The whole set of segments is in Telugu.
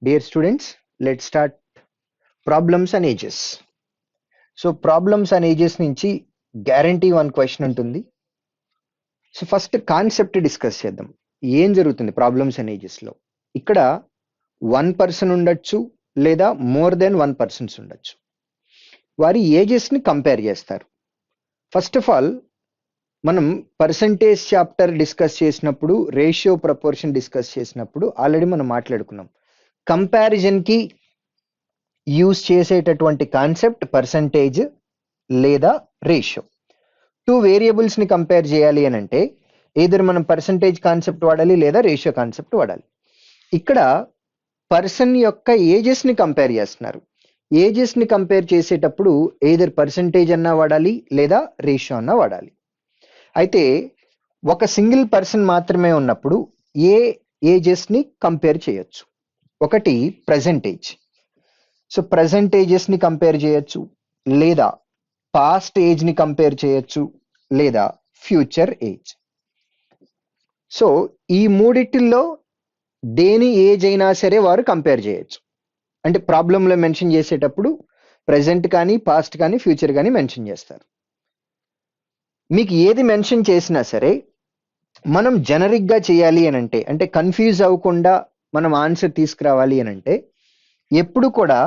Dear students, let's start problems and ages. So problems and ages నుంచి గ్యారంటీ వన్ క్వశ్చన్ ఉంటుంది. సో ఫస్ట్ కాన్సెప్ట్ డిస్కస్ చేద్దాం. ఏం జరుగుతుంది ప్రాబ్లమ్స్ అండ్ ఏజెస్లో? ఇక్కడ వన్ పర్సన్ ఉండొచ్చు లేదా మోర్ దెన్ వన్ పర్సన్స్ ఉండొచ్చు. వారి ఏజెస్ని కంపేర్ చేస్తారు. ఫస్ట్ ఆఫ్ ఆల్ మనం పర్సంటేజ్ చాప్టర్ డిస్కస్ చేసినప్పుడు, రేషియో ప్రపోర్షన్ డిస్కస్ చేసినప్పుడు ఆల్రెడీ మనం మాట్లాడుకున్నాం. కంపారిజన్కి యూజ్ చేసేటటువంటి కాన్సెప్ట్ పర్సంటేజ్ లేదా రేషియో. టూ వేరియబుల్స్ని కంపేర్ చేయాలి అని అంటే ఏదర్ మనం పర్సంటేజ్ కాన్సెప్ట్ వాడాలి లేదా రేషియో కాన్సెప్ట్ వాడాలి. ఇక్కడ పర్సన్ యొక్క ఏజెస్ని కంపేర్ చేస్తున్నారు. ఏజెస్ని కంపేర్ చేసేటప్పుడు ఏదర్ పర్సంటేజ్ అన్నా వాడాలి లేదా రేషియో అన్నా వాడాలి. అయితే ఒక సింగిల్ పర్సన్ మాత్రమే ఉన్నప్పుడు ఏ ఏజెస్ని కంపేర్ చేయొచ్చు? ఒకటి ప్రజెంటేజ్. సో ప్రజెంటేజెస్ని కంపేర్ చేయొచ్చు, లేదా పాస్ట్ ఏజ్ని కంపేర్ చేయొచ్చు, లేదా ఫ్యూచర్ ఏజ్. సో ఈ మూడిటిల్లో దేని ఏజ్ అయినా సరే వారు కంపేర్ చేయొచ్చు. అంటే ప్రాబ్లంలో మెన్షన్ చేసేటప్పుడు ప్రజెంట్ కానీ పాస్ట్ కానీ ఫ్యూచర్ కానీ మెన్షన్ చేస్తారు. మీకు ఏది మెన్షన్ చేసినా సరే మనం జనరిక్గా చేయాలి అని అంటే కన్ఫ్యూజ్ అవ్వకుండా మనం ఆన్సర్ తీసుకురావాలి అని అంటే ఎప్పుడు కూడా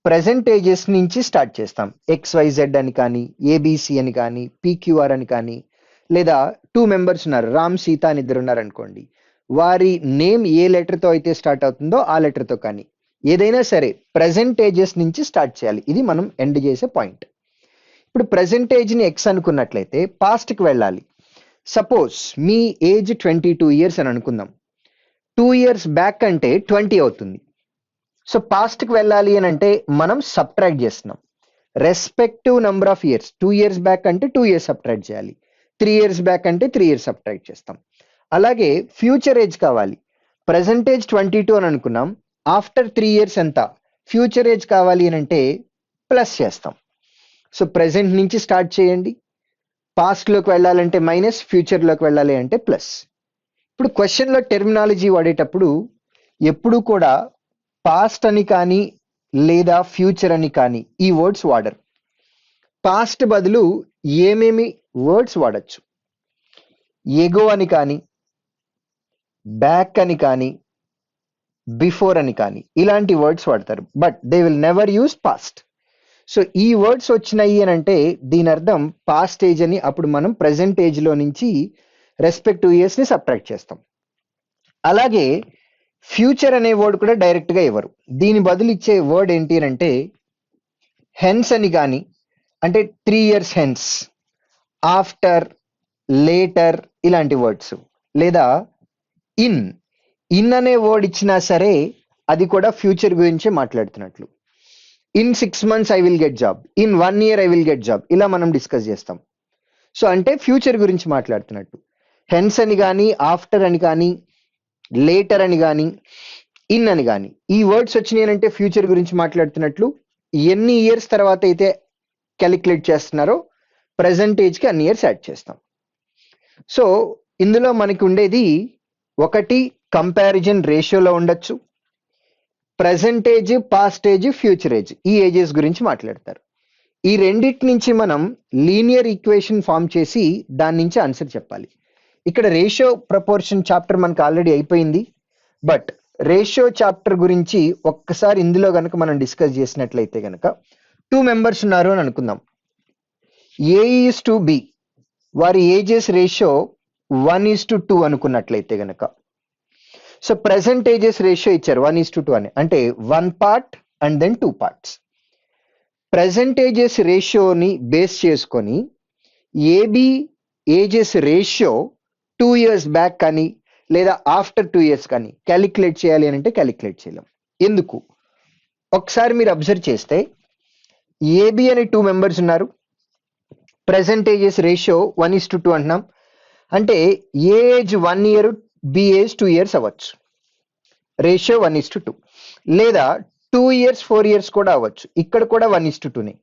ప్రజెంటేజెస్ నుంచి స్టార్ట్ చేస్తాం. XYZ అని కానీ, ABC అని కానీ, PQR అని కానీ, లేదా 2 మెంబర్స్ ఉన్నారు, రామ్ సీత అని ఇద్దరు ఉన్నారు అనుకోండి, వారి నేమ్ ఏ లెటర్తో అయితే స్టార్ట్ అవుతుందో ఆ లెటర్తో కానీ ఏదైనా సరే ప్రజెంటేజెస్ నుంచి స్టార్ట్ చేయాలి. ఇది మనం ఎండ్ చేసే పాయింట్. ఇప్పుడు ప్రజెంటేజ్ని X అనుకున్నట్లయితే పాస్ట్కి వెళ్ళాలి. సపోజ్ మీ ఏజ్ 22 ఇయర్స్ అని అనుకుందాం. 2 ఇయర్స్ బ్యాక్ అంటే 20 అవుతుంది. సో పాస్ట్కి వెళ్ళాలి అని అంటే మనం సబ్ట్రాక్ట్ చేస్తున్నాం respective number of years. 2 years back అంటే 2 ఇయర్స్ సబ్ట్రాక్ట్ చేయాలి. 3 ఇయర్స్ బ్యాక్ అంటే 3 ఇయర్స్ సబ్ట్రాక్ట్ చేస్తాం. అలాగే ఫ్యూచర్ ఏజ్ కావాలి. ప్రజెంటేజ్ 22 అని అనుకున్నాం. ఆఫ్టర్ 3 ఇయర్స్ ఎంత ఫ్యూచర్ ఏజ్ కావాలి అని అంటే ప్లస్ చేస్తాం. సో ప్రెజెంట్ నుంచి స్టార్ట్ చేయండి. పాస్ట్లోకి వెళ్ళాలంటే మైనస్, ఫ్యూచర్లోకి వెళ్ళాలి అంటే ప్లస్. ఇప్పుడు క్వశ్చన్లో టెర్మినాలజీ వాడేటప్పుడు ఎప్పుడు కూడా పాస్ట్ అని కానీ లేదా ఫ్యూచర్ అని కానీ ఈ వర్డ్స్ వాడరు. పాస్ట్ బదులు ఏమేమి వర్డ్స్ వాడచ్చు? ఎగో అని కానీ, బ్యాక్ అని కానీ, బిఫోర్ అని కానీ ఇలాంటి వర్డ్స్ వాడతారు. But they will never use past. So ఈ వర్డ్స్ వచ్చినాయి అని అంటే దీని అర్థం పాస్ట్ ఏజ్ అని. అప్పుడు మనం ప్రజెంట్ ఏజ్లో నుంచి రెస్పెక్టివ్ ఇయర్స్ని సబ్ట్రాక్ట్ చేస్తాం. అలాగే ఫ్యూచర్ అనే వర్డ్ కూడా డైరెక్ట్గా ఇవ్వరు. దీని బదులు ఇచ్చే వర్డ్ ఏంటి అని అంటే హెన్స్ అని కానీ, అంటే 3 ఇయర్స్ హెన్స్, ఆఫ్టర్, లేటర్ ఇలాంటి వర్డ్స్, లేదా ఇన్. ఇన్ అనే వర్డ్ ఇచ్చినా సరే అది కూడా ఫ్యూచర్ గురించే మాట్లాడుతున్నట్లు. In 6 months I will get job, in 1 year I will get job, ఇలా మనం డిస్కస్ చేస్తాం. సో అంటే ఫ్యూచర్ గురించి మాట్లాడుతున్నట్టు. హెన్స్ అని కానీ, ఆఫ్టర్ అని కానీ, లేటర్ అని కానీ, ఇన్ అని కానీ ఈ వర్డ్స్ వచ్చినాయి అంటే ఫ్యూచర్ గురించి మాట్లాడుతున్నట్లు. ఎన్ని ఇయర్స్ తర్వాత అయితే క్యాలిక్యులేట్ చేస్తున్నారో ప్రజెంట్ ఏజ్కి అన్ని ఇయర్స్ యాడ్ చేస్తాం. సో ఇందులో మనకి ఉండేది ఒకటి కంపారిజన్ రేషియోలో ఉండొచ్చు, percentage, past age, future age, ఈ ఏజెస్ గురించి మాట్లాడతారు. ఈ రెండింటి నుంచి మనం లీనియర్ ఈక్వేషన్ ఫామ్ చేసి దాని నుంచి ఆన్సర్ చెప్పాలి. ఇక్కడ రేషియో ప్రపోర్షన్ చాప్టర్ మనకు ఆల్రెడీ అయిపోయింది. బట్ రేషియో చాప్టర్ గురించి ఒక్కసారి ఇందులో కనుక మనం డిస్కస్ చేసినట్లయితే కనుక 2 మెంబర్స్ ఉన్నారు అని అనుకుందాం. A:B, వారి ఏజెస్ రేషియో 1:2 అనుకున్నట్లయితే కనుక, సో ప్రెసెంట్ ఏజెస్ రేషియో ఇచ్చారు 1:2 అని, అంటే 1 part and then 2 parts. Present ages రేషియోని బేస్ చేసుకొని AB ages ratio 2 years back కానీ లేదా ఆఫ్టర్ 2 years కానీ క్యాలిక్యులేట్ చేయాలి అని అంటే క్యాలిక్యులేట్ చేయలేం. ఎందుకు? ఒకసారి మీరు అబ్జర్వ్ చేస్తే ఏబి అని 2 మెంబర్స్ ఉన్నారు. ప్రెసెంట్ ఏజెస్ రేషియో 1:2 అంటున్నాం. అంటే A age 1 year, B age 2 years అవ్వచ్చు. రేషియో 1:2. లేదా 2 years 4 years కూడా అవ్వచ్చు. ఇక్కడ కూడా 1:2నే.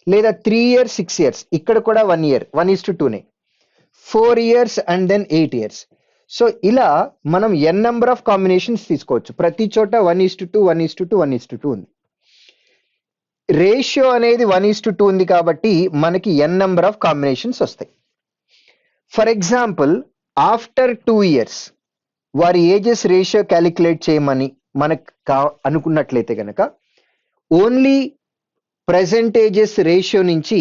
లేదా 3 years 6 years, ఇక్కడ కూడా 1 year 1:2నే. 4 years and then 8 years. So ఇలా మనం ఎన్ నెంబర్ ఆఫ్ కాంబినేషన్స్ తీసుకోవచ్చు. ప్రతి చోట 1:2 1:2 1:2 ఉంది. రేషియో అనేది 1:2 ఉంది కాబట్టి మనకి ఎన్ నెంబర్ ఆఫ్ కాంబినేషన్స్ వస్తాయి. ఫర్ ఎగ్జాంపుల్ ఆఫ్టర్ 2 years వారి ఏజెస్ రేషియో క్యాలిక్యులేట్ చేయమని మనకు అనుకున్నట్లయితే కనుక ఓన్లీ ప్రెజెంటేజెస్ రేషియో నుంచి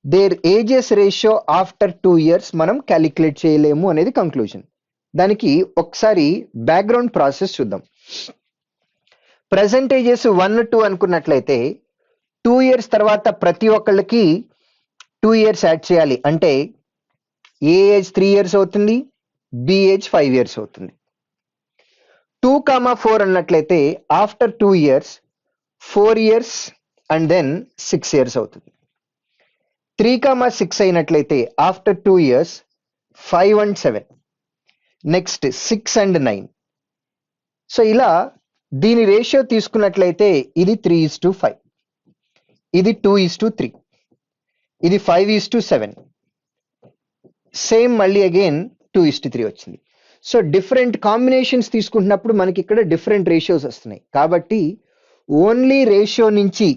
there ages ratio after 2 years మనం క్యాలిక్యులేట్ చేయలేము అనేది కంక్లూజన్. దానికి ఒకసారి బ్యాక్గ్రౌండ్ ప్రాసెస్ చూద్దాం. ప్రెజెంటేజెస్ 1 2 అనుకున్నట్లయితే 2 years తర్వాత ప్రతి ఒక్కళ్ళకి 2 years యాడ్ చేయాలి. అంటే ఏ ఏజ్ 3 years అవుతుంది, బి ఏజ్ 5 years అవుతుంది. 2, 4 అన్నట్లయితే after 2 years 4 years and then 6 years అవుతుంది. 3, 6 అయినట్లయితే after 2 years 5 and 7, next 6 and 9. So ఇలా దీని రేషియో తీసుకున్నట్లయితే ఇది 3:5, ఇది 2:3, ఇది 5:7, సేమ్ మళ్ళీ అగైన్ 2:3 వచ్చింది. సో డిఫరెంట్ కాంబినేషన్స్ తీసుకుంటున్నప్పుడు మనకి ఇక్కడ డిఫరెంట్ రేషియోస్ వస్తున్నాయి. కాబట్టి ఓన్లీ రేషియో నుంచి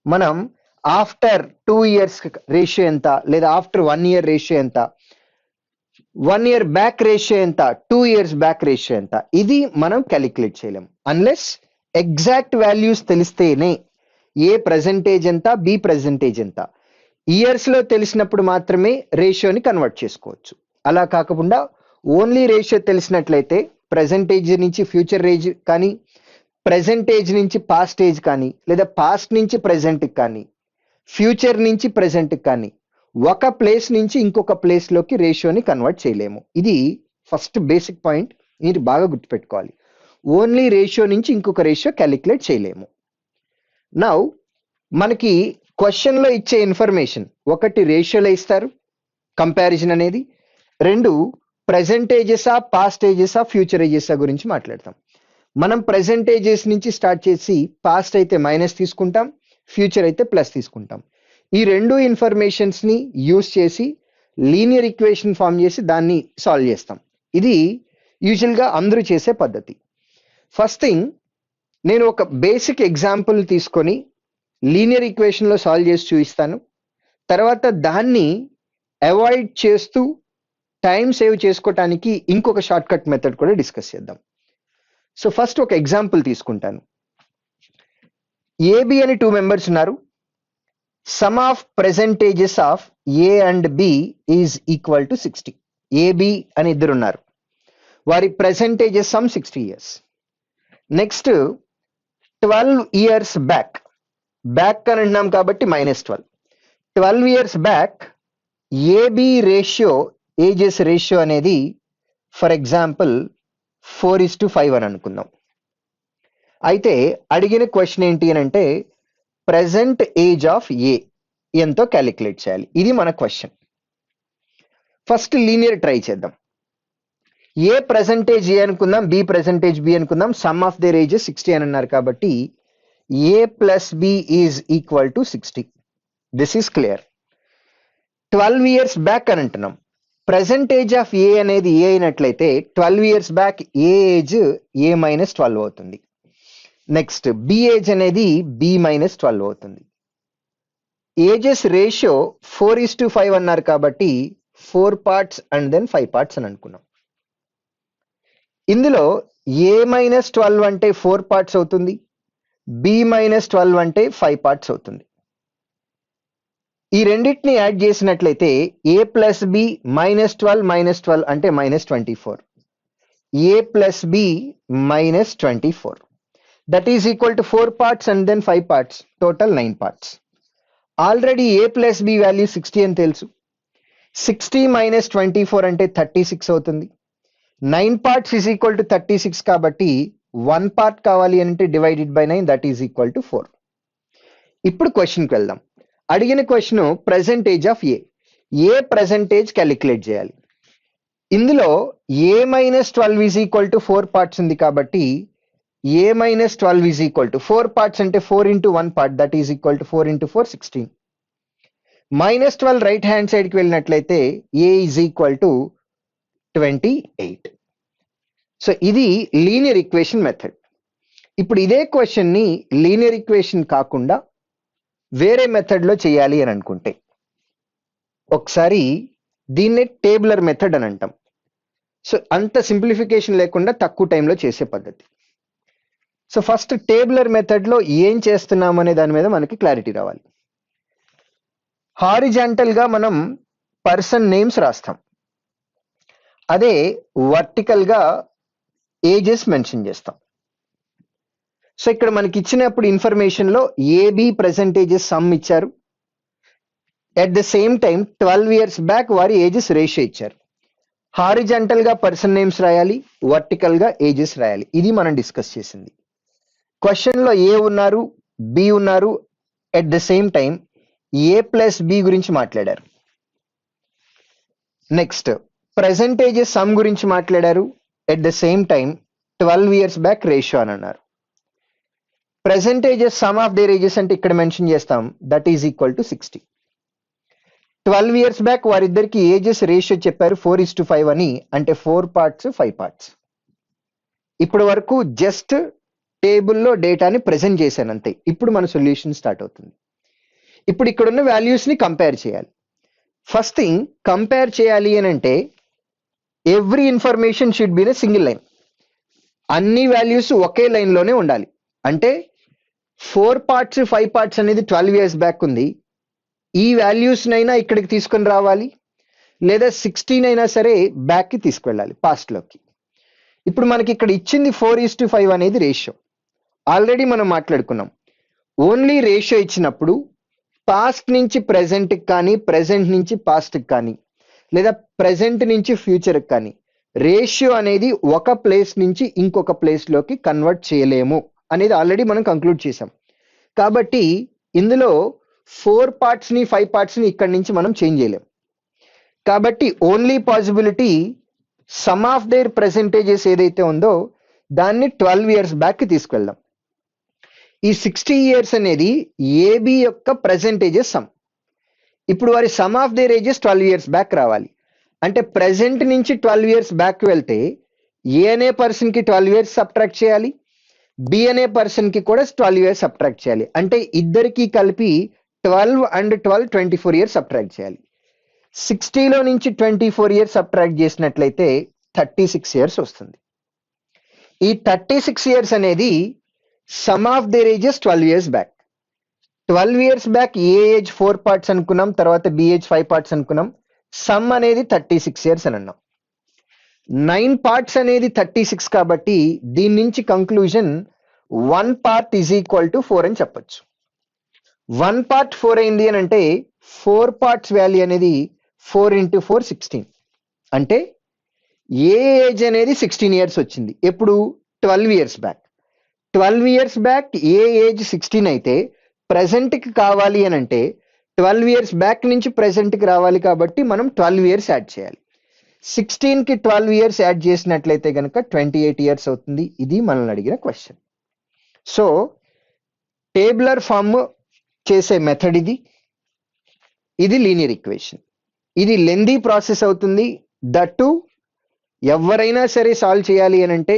మనం ఆఫ్టర్ 2 years రేషియో ఎంత, లేదా ఆఫ్టర్ 1 year రేషియో ఎంత, 1 year బ్యాక్ రేషియో ఎంత, 2 years బ్యాక్ రేషియో ఎంత, ఇది మనం క్యాలిక్యులేట్ చేయలేము. అన్లెస్ ఎగ్జాక్ట్ వాల్యూస్ తెలిస్తేనే ఏ ప్రెజెంటేజ్ ఎంత, బి ప్రెజెంటేజ్ ఎంత, ఇయర్స్ లో తెలిసినప్పుడు మాత్రమే రేషియోని కన్వర్ట్ చేసుకోవచ్చు. అలా కాకుండా ఓన్లీ రేషియో తెలిసినట్లయితే ప్రెజెంటేజ్ నుంచి ఫ్యూచర్ ఏజ్ కానీ, ప్రెజెంటేజ్ నుంచి పాస్ట్ ఏజ్ కానీ, లేదా పాస్ట్ నుంచి ప్రెజెంట్ కానీ, ఫ్యూచర్ నుంచి ప్రెజెంట్ కానీ ఒక ప్లేస్ నుంచి ఇంకొక ప్లేస్ లోకి రేషియోని కన్వర్ట్ చేయలేము. ఇది ఫస్ట్ బేసిక్ పాయింట్, మీరు బాగా గుర్తుపెట్టుకోవాలి. ఓన్లీ రేషియో నుంచి ఇంకొక రేషియో క్యాలిక్యులేట్ చేయలేము. నౌ మనకి క్వశ్చన్ లో ఇచ్చే ఇన్ఫర్మేషన్, ఒకటి రేషియోలో ఇస్తారు కంపారిజన్ అనేది, 2 ప్రెజెంటేజెసా, పాస్ట్ ఏజెసా, ఫ్యూచర్ ఏజెసా గురించి మాట్లాడతాం. మనం ప్రెజెంటేజెస్ నుంచి స్టార్ట్ చేసి పాస్ట్ అయితే మైనస్ తీసుకుంటాం, ఫ్యూచర్ అయితే ప్లస్ తీసుకుంటాం. ఈ 2 ఇన్ఫర్మేషన్స్ ని యూజ్ చేసి లీనియర్ ఈక్వేషన్ ఫామ్ చేసి దాన్ని సాల్వ్ చేస్తాం. ఇది యూజువల్ గా అందరూ చేసే పద్ధతి. ఫస్ట్ థింగ్, నేను ఒక బేసిక్ ఎగ్జాంపుల్ తీసుకొని లీనియర్ ఈక్వేషన్ లో సాల్వ్ చేసి చూపిస్తాను. తర్వాత దాన్ని అవాయిడ్ చేస్తూ టైం సేవ్ చేసుకోవటానికి ఇంకొక షార్ట్ కట్ మెథడ్ కూడా డిస్కస్ చేద్దాం. సో ఫస్ట్ ఒక ఎగ్జాంపుల్ తీసుకుంటాను. ఏబి అని 2 members ఉన్నారు. Sum of present ages of A and B is equal to 60. AB అని 2 ఉన్నారు. వారి present ages sum 60 years. Next 12 years back, back అని అంటున్నాం కాబట్టి -12. 12 years బ్యాక్ ఏబి రేషియో, ఏజెస్ రేషియో అనేది ఫర్ ఎగ్జాంపుల్ 4:5 అని అనుకుందాం. అయితే అడిగిన క్వశ్చన్ ఏంటి అని అంటే ప్రెజెంట్ ఏజ్ ఆఫ్ ఏ ఎంతో క్యాలిక్యులేట్ చేయాలి. ఇది మన క్వశ్చన్. ఫస్ట్ లీనియర్ ట్రై చేద్దాం. ఏ ప్రెజెంటేజ్ ఏ అనుకుందాం, బి ప్రెజెంటేజ్ బి అనుకుందాం. సమ్ ఆఫ్ దేర్ ఏజెస్ 60 అని అన్నారు కాబట్టి A plus B is equal to 60. This is clear. 12 years back అని అంటున్నాం. ప్రెజెంటేజ్ ఆఫ్ ఏ అనేది ఏ అయినట్లయితే 12 years బ్యాక్ ఏ ఏజ్ ఏ -12 అవుతుంది. నెక్స్ట్ బి ఏజ్ అనేది బి -12 అవుతుంది. ఏజెస్ రేషియో 4:5 అన్నారు కాబట్టి 4 parts అండ్ దెన్ 5 parts అని అనుకున్నాం. ఇందులో ఏ -12 అంటే 4 parts అవుతుంది, బి -12 అంటే 5 parts అవుతుంది. ఈ రెండింటిని యాడ్ చేసినట్లయితే ఏ ప్లస్ బి -12 అంటే -24, A plus B -24, that is equal to 4 parts and then 5 parts, total 9 parts. Already A plus B value 60 అని తెలుసు. 60 - 24 అంటే 36 అవుతుంది. 9 parts ఈజ్ ఈక్వల్ టు 36 కాబట్టి 1 part కావాలి అంటే divided by 9, that is equal to 4. ఇప్పుడు క్వశ్చన్కి వెళ్దాం. అడిగిన question present age of A, A present age calculate చేయాలి. ఇందులో A -12 is equal to 4 parts ఉంది కాబట్టి A -12 is equal to 4 parts అంటే 4 into 1 part, that is equal to 4 into 4 16. -12 right hand సైడ్కి వెళ్ళినట్లయితే A is equal to 28. So ఇది లీనియర్ ఈక్వేషన్ మెథడ్. ఇప్పుడు ఇదే క్వశ్చన్ ని లీనియర్ ఈక్వేషన్ కాకుండా వేరే మెథడ్ లో చేయాలి అని అనుకుంటే ఒకసారి దీన్నే టేబులర్ మెథడ్ అని అంటాం. సో అంత సింప్లిఫికేషన్ లేకుండా తక్కువ టైంలో చేసే పద్ధతి. సో ఫస్ట్ టేబులర్ మెథడ్ లో ఏం చేస్తున్నాం అనే దాని మీద మనకి క్లారిటీ రావాలి. హారిజాంటల్ గా మనం పర్సన్ నేమ్స్ రాస్తాం, అదే వర్టికల్ గా ఏజెస్ మెన్షన్ చేస్తాం. సో ఇక్కడ మనకి ఇచ్చినప్పుడు ఇన్ఫర్మేషన్ లో ఏబి పర్సెంటేజెస్ సమ్ ఇచ్చారు. At the same time 12 years back వారి ఏజెస్ రేషియో ఇచ్చారు. హారిజాంటల్ గా పర్సన్ నేమ్స్ రాయాలి, వర్టికల్ గా ఏజెస్ రాయాలి. ఇది మనం డిస్కస్ చేసింది. క్వశ్చన్ లో ఏ ఉన్నారు, బి ఉన్నారు. At the same time A plus B గురించి మాట్లాడారు. నెక్స్ట్ పర్సెంటేజెస్ సమ్ గురించి మాట్లాడారు. At the same time 12 years back ratio అని అన్నారు. Percentages sum of their ages అంటే ఇక్కడ మెన్షన్ చేస్తాం, that is equal to 60. 12 years back వారిద్దరికి ఏజెస్ రేషియో చెప్పారు 4:5 అని, అంటే 4 parts 5 parts. ఇప్పటి వరకు జస్ట్ టేబుల్లో డేటాని ప్రెజెంట్ చేశాను అంతే. ఇప్పుడు మన సొల్యూషన్ స్టార్ట్ అవుతుంది. ఇప్పుడు ఇక్కడ ఉన్న వాల్యూస్ ని కంపేర్ చేయాలి. ఫస్ట్ థింగ్ కంపేర్ చేయాలి అని అంటే every information should be in single line. అన్ని వాల్యూస్ ఒకే లైన్ లోనే ఉండాలి. అంటే 4 parts 5 parts అనేది 12 years బ్యాక్ ఉంది. ఈ వాల్యూస్ నైనా ఇక్కడికి తీసుకొని రావాలి, లేదా 16 అయినా సరే బ్యాక్ కి తీసుకెళ్ళాలి పాస్ట్ లోకి. ఇప్పుడు మనకి ఇక్కడ ఇచ్చింది 4:5 అనేది రేషియో. ఆల్రెడీ మనం మాట్లాడుకున్నాం, ఓన్లీ రేషియో ఇచ్చినప్పుడు పాస్ట్ నుంచి ప్రెసెంట్ కానీ, ప్రెసెంట్ నుంచి పాస్ట్ కానీ, లేదా ప్రెసెంట్ నుంచి ఫ్యూచర్ కానీ రేషియో అనేది ఒక ప్లేస్ నుంచి ఇంకొక ప్లేస్ లోకి కన్వర్ట్ చేయలేము అనేది ఆల్రెడీ మనం కంక్లూడ్ చేసాం. కాబట్టి ఇందులో 4 parts ని 5 parts ని ఇక్కడి నుంచి మనం చేంజ్ చేయలేం. కాబట్టి only possibility some of there percentages ఏదైతే ఉందో దాన్ని 12 years బ్యాక్ కి తీసుకెళ్దాం. ఈ 60 years అనేది ఏబి యొక్క పర్సెంటేజెస్ సమ్. ఇప్పుడు వారి some of their ages 12 years back రావాలి. అంటే ప్రెసెంట్ నుంచి 12 years బ్యాక్ వెళ్తే ఏ అనే పర్సన్ కి 12 years సబ్ట్రాక్ట్ చేయాలి, బి అనే పర్సన్ కి కూడా 12 years సబ్ట్రాక్ట్ చేయాలి. అంటే ఇద్దరికి కలిపి 12 and 12 24 years సబ్ట్రాక్ట్ చేయాలి. 60లో నుంచి 24 years సబ్ట్రాక్ట్ చేసినట్లయితే 36 years వస్తుంది. ఈ 36 years అనేది some of their ages 12 years back. 12 years back A age 4 parts అనుకున్నాం, తర్వాత బి ఏజ్ 5 parts అనుకున్నాం. సమ్ అనేది 36 years అని అన్నాం. 9 parts అనేది 36 కాబట్టి దీని నుంచి conclusion 1 part is equal to 4 అని చెప్పొచ్చు. 1 part 4 అయింది అని అంటే 4 parts వాల్యూ అనేది 4 into 4 16. అంటే ఏ ఏజ్ అనేది 16 years వచ్చింది. ఎప్పుడు 12 years బ్యాక్. 12 years బ్యాక్ ఏ ఏజ్ 16 అయితే ప్రెసెంట్ కి కావాలి అని అంటే 12 years బ్యాక్ నుంచి ప్రెసెంట్ కి రావాలి. కాబట్టి మనం 12 years యాడ్ చేయాలి. 16 కి 12 years యాడ్ చేసినట్లయితే కనుక 28 years అవుతుంది. ఇది మనల్ని అడిగిన క్వశ్చన్. సో టేబులర్ ఫామ్ చేసే మెథడ్ ఇది. ఇది లీనియర్ ఈక్వేషన్. ఇది లెందీ ప్రాసెస్ అవుతుంది. దట్టు ఎవరైనా సరే సాల్వ్ చేయాలి అని అంటే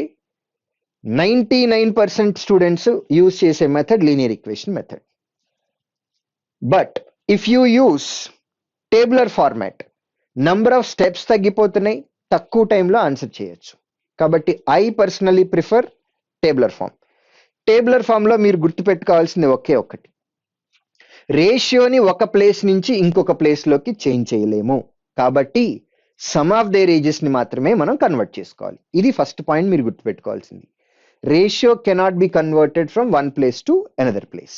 99% స్టూడెంట్స్ యూజ్ చేసే method linear equation method. But if you use tabular format, number of steps తగ్గిపోతున్నాయి, తక్కువ టైంలో ఆన్సర్ చేయొచ్చు. కాబట్టి I personally prefer tabular form. Tabular form లో మీరు గుర్తుపెట్టుకోవాల్సింది ఒకే ఒకటి, రేషియోని ఒక ప్లేస్ నుంచి ఇంకొక ప్లేస్ లోకి చేంజ్ చేయలేము. కాబట్టి సమ్ ఆఫ్ దేర్ ఏజెస్ ని మాత్రమే మనం కన్వర్ట్ చేసుకోవాలి. ఇది ఫస్ట్ పాయింట్ మీరు గుర్తుపెట్టుకోవాల్సింది. Ratio cannot be converted from one place to another place.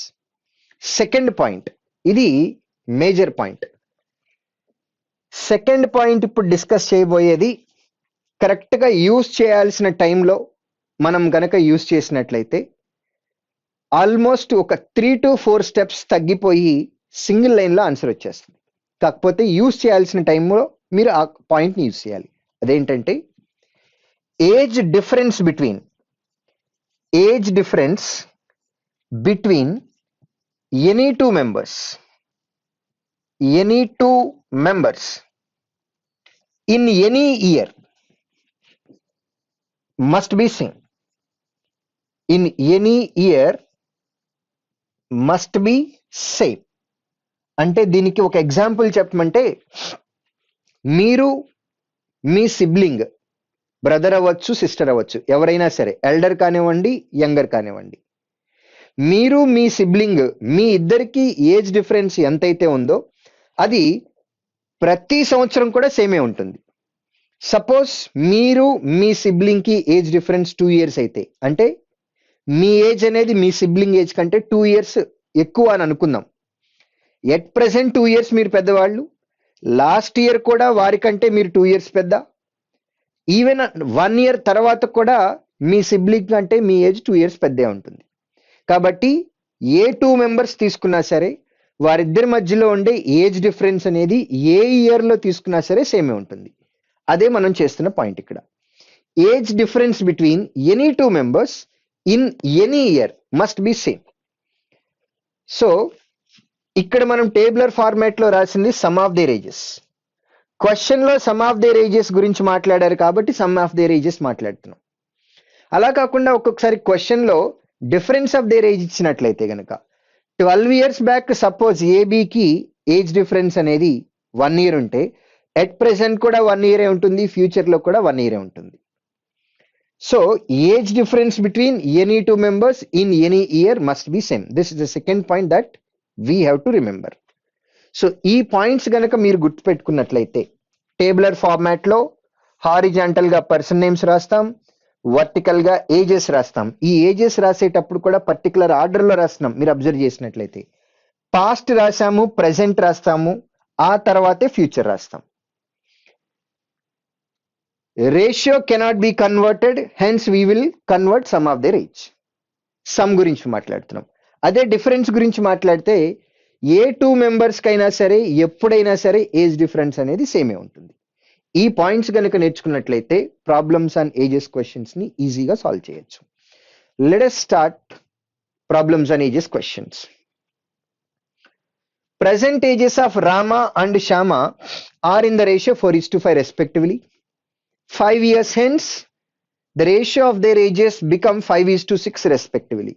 Second point, ఇది మేజర్ పాయింట్. సెకండ్ పాయింట్ ఇప్పుడు డిస్కస్ చేయబోయేది కరెక్ట్ గా యూజ్ చేయాల్సిన టైంలో మనం గనక యూజ్ చేసినట్లయితే ఆల్మోస్ట్ ఒక 3 to 4 steps తగ్గిపోయి సింగిల్ లైన్ లో ఆన్సర్ వచ్చేస్తుంది. కాకపోతే యూజ్ చేయాల్సిన టైంలో మీరు ఆ పాయింట్ ని యూజ్ చేయాలి. అదేంటంటే age difference between any two members in any year must be same. In any year must be same. అంటే దీనికి ఒక ఎగ్జాంపుల్ చెప్పమంటే, మీరు మీ సిబ్లింగ్, బ్రదర్ అవ్వచ్చు, సిస్టర్ అవ్వచ్చు, ఎవరైనా సరే, ఎల్డర్ కానివ్వండి, యంగర్ కానివ్వండి, మీరు మీ సిబ్లింగ్, మీ ఇద్దరికి ఏజ్ డిఫరెన్స్ ఎంతైతే ఉందో అది ప్రతి సంవత్సరం కూడా సేమే ఉంటుంది. సపోజ్ మీరు మీ సిబ్లింగ్ కి ఏజ్ డిఫరెన్స్ 2 years అయితే, అంటే మీ ఏజ్ అనేది మీ సిబ్లింగ్ ఏజ్ కంటే 2 years ఎక్కువ అని అనుకుందాం. ఎట్ ప్రెసెంట్ 2 years మీరు పెద్దవాళ్ళు, లాస్ట్ ఇయర్ కూడా వారికంటే మీరు 2 years పెద్ద, ఈవెన్ 1 year తర్వాత కూడా మీ సిబ్లింగ్ కంటే మీ ఏజ్ 2 years పెద్దే ఉంటుంది. కాబట్టి ఏ 2 members తీసుకున్నా సరే వారిద్దరి మధ్యలో ఉండే ఏజ్ డిఫరెన్స్ అనేది ఏ ఇయర్ లో తీసుకున్నా సరే సేమే ఉంటుంది. అదే మనం చేస్తున్న పాయింట్ ఇక్కడ. Age difference between any 2 members in any year must be same. So ఇక్కడ మనం టేబులర్ ఫార్మాట్ లో రాసింది some of their ages. Question లో సమ్ ఆఫ్ దేర్ ఏజెస్ గురించి మాట్లాడారు కాబట్టి సమ్ ఆఫ్ దేర్ ఏజెస్ మాట్లాడుతున్నాం. అలా కాకుండా ఒక్కొక్కసారి క్వశ్చన్ లో డిఫరెన్స్ ఆఫ్ దేర్ ఏజ్ ఇచ్చినట్లయితే గనక 12 years బ్యాక్ సపోజ్ ఏబికి ఏజ్ డిఫరెన్స్ అనేది 1 year ఉంటే, ఎట్ ప్రెసెంట్ కూడా 1 year ఉంటుంది, ఫ్యూచర్ లో కూడా 1 year ఉంటుంది. So age difference between any 2 members in any year must be same. This is the second point that we have to remember. So ఈ పాయింట్స్ గనక మీరు గుర్తుపెట్టుకున్నట్లయితే టేబులర్ ఫార్మాట్ లో హారిజాంటల్ గా పర్సన్ నేమ్స్ రాస్తాం, వర్టికల్ గా ఏజెస్ రాస్తాం. ఈ ఏజెస్ రాసేటప్పుడు కూడా పర్టికులర్ ఆర్డర్ లో రాస్తున్నాం. మీరు అబ్జర్వ్ చేసినట్లయితే పాస్ట్ రాసాము, ప్రెసెంట్ రాస్తాము, ఆ తర్వాతే ఫ్యూచర్ రాస్తాం. Ratio cannot be converted, hence we will convert some of their age. Some గురించి మాట్లాడుతున్నాం. అదే డిఫరెన్స్ గురించి మాట్లాడితే ఏ 2 members కైనా సరే ఎప్పుడైనా సరే ఏజ్ డిఫరెన్స్ అనేది సేమే ఉంటుంది. ఈ పాయింట్స్ కనుక నేర్చుకున్నట్లయితే ప్రాబ్లమ్స్ అండ్ ఏజెస్ క్వశ్చన్స్ ని ఈజీగా సాల్వ్ చేయొచ్చు. Let us start problems and ages questions. Present ages of Rama and Shama are in the ratio 4:5 respectively. 5 years hence, the ratio of their ages become 5:6 respectively.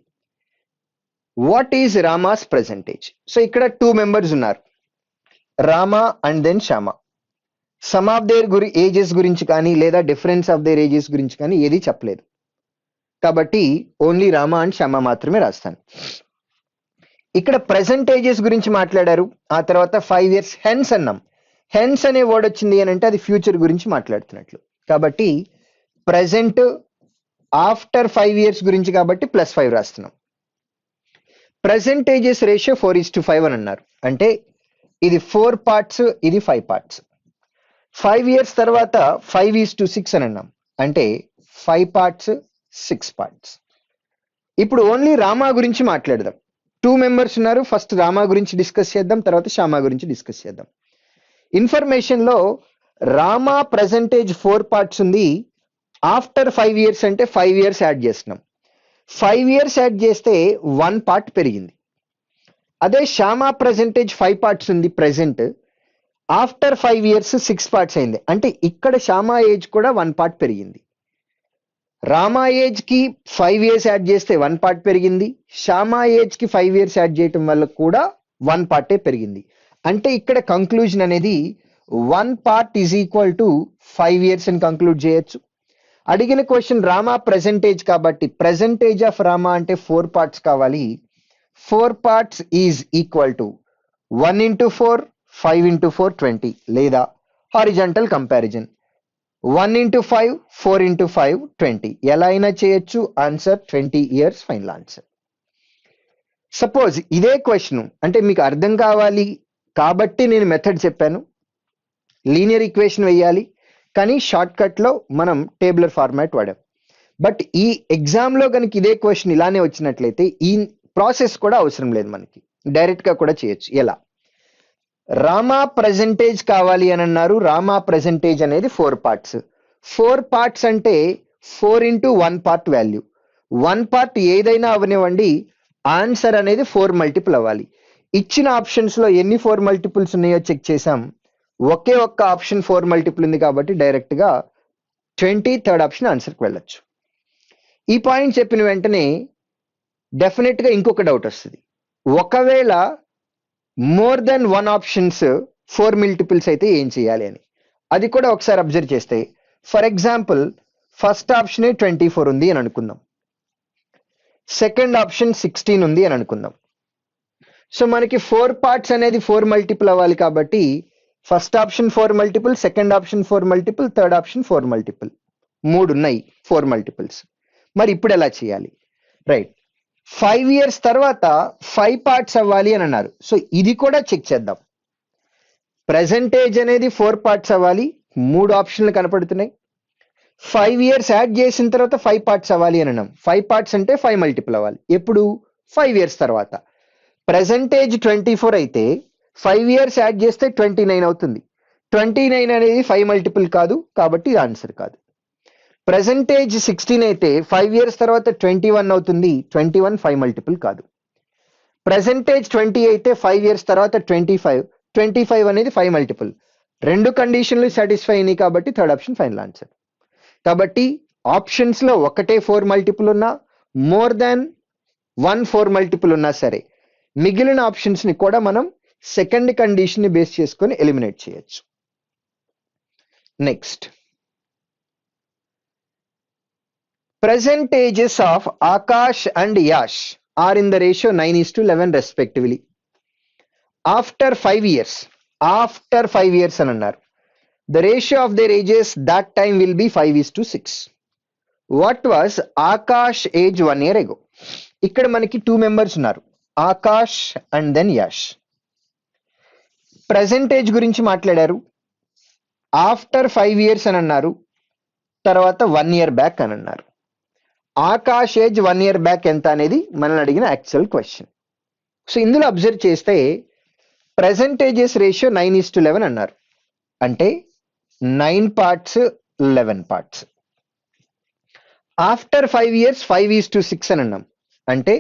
What is Rama's present age? So ఇక్కడ 2 members ఉన్నారు, Rama and then Shyama. Sum of their ages గురించి కానీ లేదా డిఫరెన్స్ ఆఫ్ దేర్ ఏజెస్ గురించి కానీ ఏది చెప్పలేదు కాబట్టి ఓన్లీ రామా అండ్ శ్యామ మాత్రమే రాస్తాను. ఇక్కడ ప్రెసెంట్ ఏజెస్ గురించి మాట్లాడారు, ఆ తర్వాత 5 years హెన్స్ అన్నాం. హెన్స్ అనే వర్డ్ వచ్చింది అని అంటే అది ఫ్యూచర్ గురించి మాట్లాడుతున్నట్లు. కాబట్టి ప్రెసెంట్ ఆఫ్టర్ 5 years గురించి కాబట్టి +5 రాస్తున్నాం. ప్రెసెంట్ ఏజెస్ రేషియో 4:5 అని అన్నారు, అంటే ఇది 4 parts, ఇది 5 parts. 5 years తర్వాత 5:6 అని అన్నాం, అంటే 5 parts, 6 parts. ఇప్పుడు ఓన్లీ రామా గురించి మాట్లాడదాం. 2 members ఉన్నారు, ఫస్ట్ రామా గురించి డిస్కస్ చేద్దాం, తర్వాత శ్యామ గురించి డిస్కస్ చేద్దాం. ఇన్ఫర్మేషన్ లో రామా ప్రెసెంటేజ్ 4 parts ఉంది, ఆఫ్టర్ 5 years అంటే 5 years యాడ్ చేస్తున్నాం. 5 years యాడ్ చేస్తే 1 part పెరిగింది. అదే శ్యామ ప్రెసెంటేజ్ 5 parts ఉంది ప్రెసెంట్, ఆఫ్టర్ 5 years 6 parts అయింది, అంటే ఇక్కడ శ్యామ ఏజ్ కూడా 1 part పెరిగింది. రామా ఏజ్ కి 5 years యాడ్ చేస్తే 1 part పెరిగింది, శ్యామ ఏజ్ కి 5 years యాడ్ చేయటం వల్ల కూడా 1 part పెరిగింది. అంటే ఇక్కడ కంక్లూజన్ అనేది 1 part is equal to 5 years అని కంక్లూడ్ చేయొచ్చు. అడిగిన క్వశ్చన్ రామా ప్రెసెంటేజ్ కాబట్టి ప్రెసెంటేజ్ ఆఫ్ రామా అంటే 4 parts కావాలి. 4 parts is equal to 1 into 4, 5 into 4, 20, లేదా హారిజాంటల్ కంపారిజన్ 1 into 5, 4 into 5, 20. ఎలా అయినా చేయొచ్చు. Answer 20 years final answer. Suppose ఇదే క్వశ్చన్ అంటే మీకు అర్థం కావాలి కాబట్టి నేను మెథడ్ చెప్పాను, లీనియర్ ఈక్వేషన్ వేయాలి, కానీ షార్ట్ కట్ లో మనం టేబులర్ ఫార్మాట్ వాడాం. బట్ ఈ ఎగ్జామ్ లో కనుక ఇదే క్వశ్చన్ ఇలానే వచ్చినట్లయితే ఈ ప్రాసెస్ కూడా అవసరం లేదు, మనకి డైరెక్ట్ గా కూడా చేయొచ్చు. ఎలా? రామా ప్రెసెంటేజ్ కావాలి అని అన్నారు. రామా ప్రెసెంటేజ్ అనేది 4 parts. 4 parts అంటే 4 into 1 part వాల్యూ. 1 part ఏదైనా అవనివ్వండి, ఆన్సర్ అనేది 4 multiple అవ్వాలి. ఇచ్చిన ఆప్షన్స్ లో ఎన్ని 4 multiples ఉన్నాయో చెక్ చేసాం, ఒకే ఒక్క ఆప్షన్ 4 multiple ఉంది కాబట్టి డైరెక్ట్ గా 20, థర్డ్ ఆప్షన్ ఆన్సర్కి వెళ్ళొచ్చు. ఈ పాయింట్ చెప్పిన వెంటనే డెఫినెట్ గా ఇంకొక డౌట్ వస్తుంది. ఒకవేళ more than one options 4 multiples అయితే ఏం చేయాలి అని. అది కూడా ఒకసారి అబ్జర్వ్ చేస్తే, ఫర్ ఎగ్జాంపుల్ ఫస్ట్ ఆప్షనే 24 ఉంది అని అనుకుందాం, సెకండ్ ఆప్షన్ 16 ఉంది అని అనుకుందాం. సో మనకి 4 పార్ట్స్ అనేది 4 మల్టిపుల్ అవ్వాలి కాబట్టి first option 4 multiple, second option 4 multiple, third option 4 multiple, 3 ఉన్నాయి 4 మల్టిపుల్స్. మరి ఇప్పుడు ఎలా చేయాలి? రైట్, 5 years తర్వాత 5 పార్ట్స్ అవ్వాలి అని అన్నారు. సో ఇది కూడా చెక్ చేద్దాం. ప్రెజెంటేజ్ అనేది 4 పార్ట్స్ అవ్వాలి, 3 ఆప్షన్లు కనపడుతున్నాయి. 5 years యాడ్ చేసిన తర్వాత 5 పార్ట్స్ అవ్వాలి అని అన్నాం. 5 పార్ట్స్ అంటే 5 మల్టిపుల్ అవ్వాలి. ఎప్పుడు? 5 years తర్వాత. ప్రెజెంటేజ్ 24 అయితే 5 years యాడ్ చేస్తే 29 అవుతుంది. 29 అనేది 5 మల్టిపుల్ కాదు కాబట్టి ఆన్సర్ కాదు. ప్రెజెంటేజ్ 16 అయితే 5 years తర్వాత 21 అవుతుంది. 21 5 మల్టిపుల్ కాదు. ప్రెజెంటేజ్ 20 అయితే 5 years తర్వాత 25 అనేది 5 మల్టిపుల్. రెండు కండిషన్లు సాటిస్ఫై అయినాయి కాబట్టి థర్డ్ ఆప్షన్ ఫైనల్ ఆన్సర్. కాబట్టి ఆప్షన్స్ లో ఒకటే 4 మల్టిపుల్ ఉన్నా, మోర్ దాన్ 1 4 మల్టిపుల్ ఉన్నా సరే, మిగిలిన ఆప్షన్స్ ని కూడా మనం సెకండ్ కండిషన్ ని బేస్ చేసుకొని ఎలిమినేట్ చేయొచ్చు. Next, percentages of Akash and Yash are in the ratio 9:11 respectively. After 5 years అని అన్నారు. The ratio of their ages that time will be 5:6. What was Akash age 1 year ago? ఇక్కడ మనకి 2 members ఉన్నారు, ఆకాష్ అండ్ దెన్ యాష్. ప్రెజెంటేజ్ గురించి మాట్లాడారు, ఆఫ్టర్ 5 years అని అన్నారు, తర్వాత 1 year బ్యాక్ అని అన్నారు. ఆకాష్ ఏజ్ 1 year బ్యాక్ ఎంత అనేది మనల్ని అడిగిన యాక్చువల్ క్వశ్చన్. సో ఇందులో అబ్జర్వ్ చేస్తే ప్రెజెంటేజెస్ రేషియో 9:11 అన్నారు, అంటే 9 పార్ట్స్ 11 పార్ట్స్. ఆఫ్టర్ 5 years 5:6 అని అన్నాం, అంటే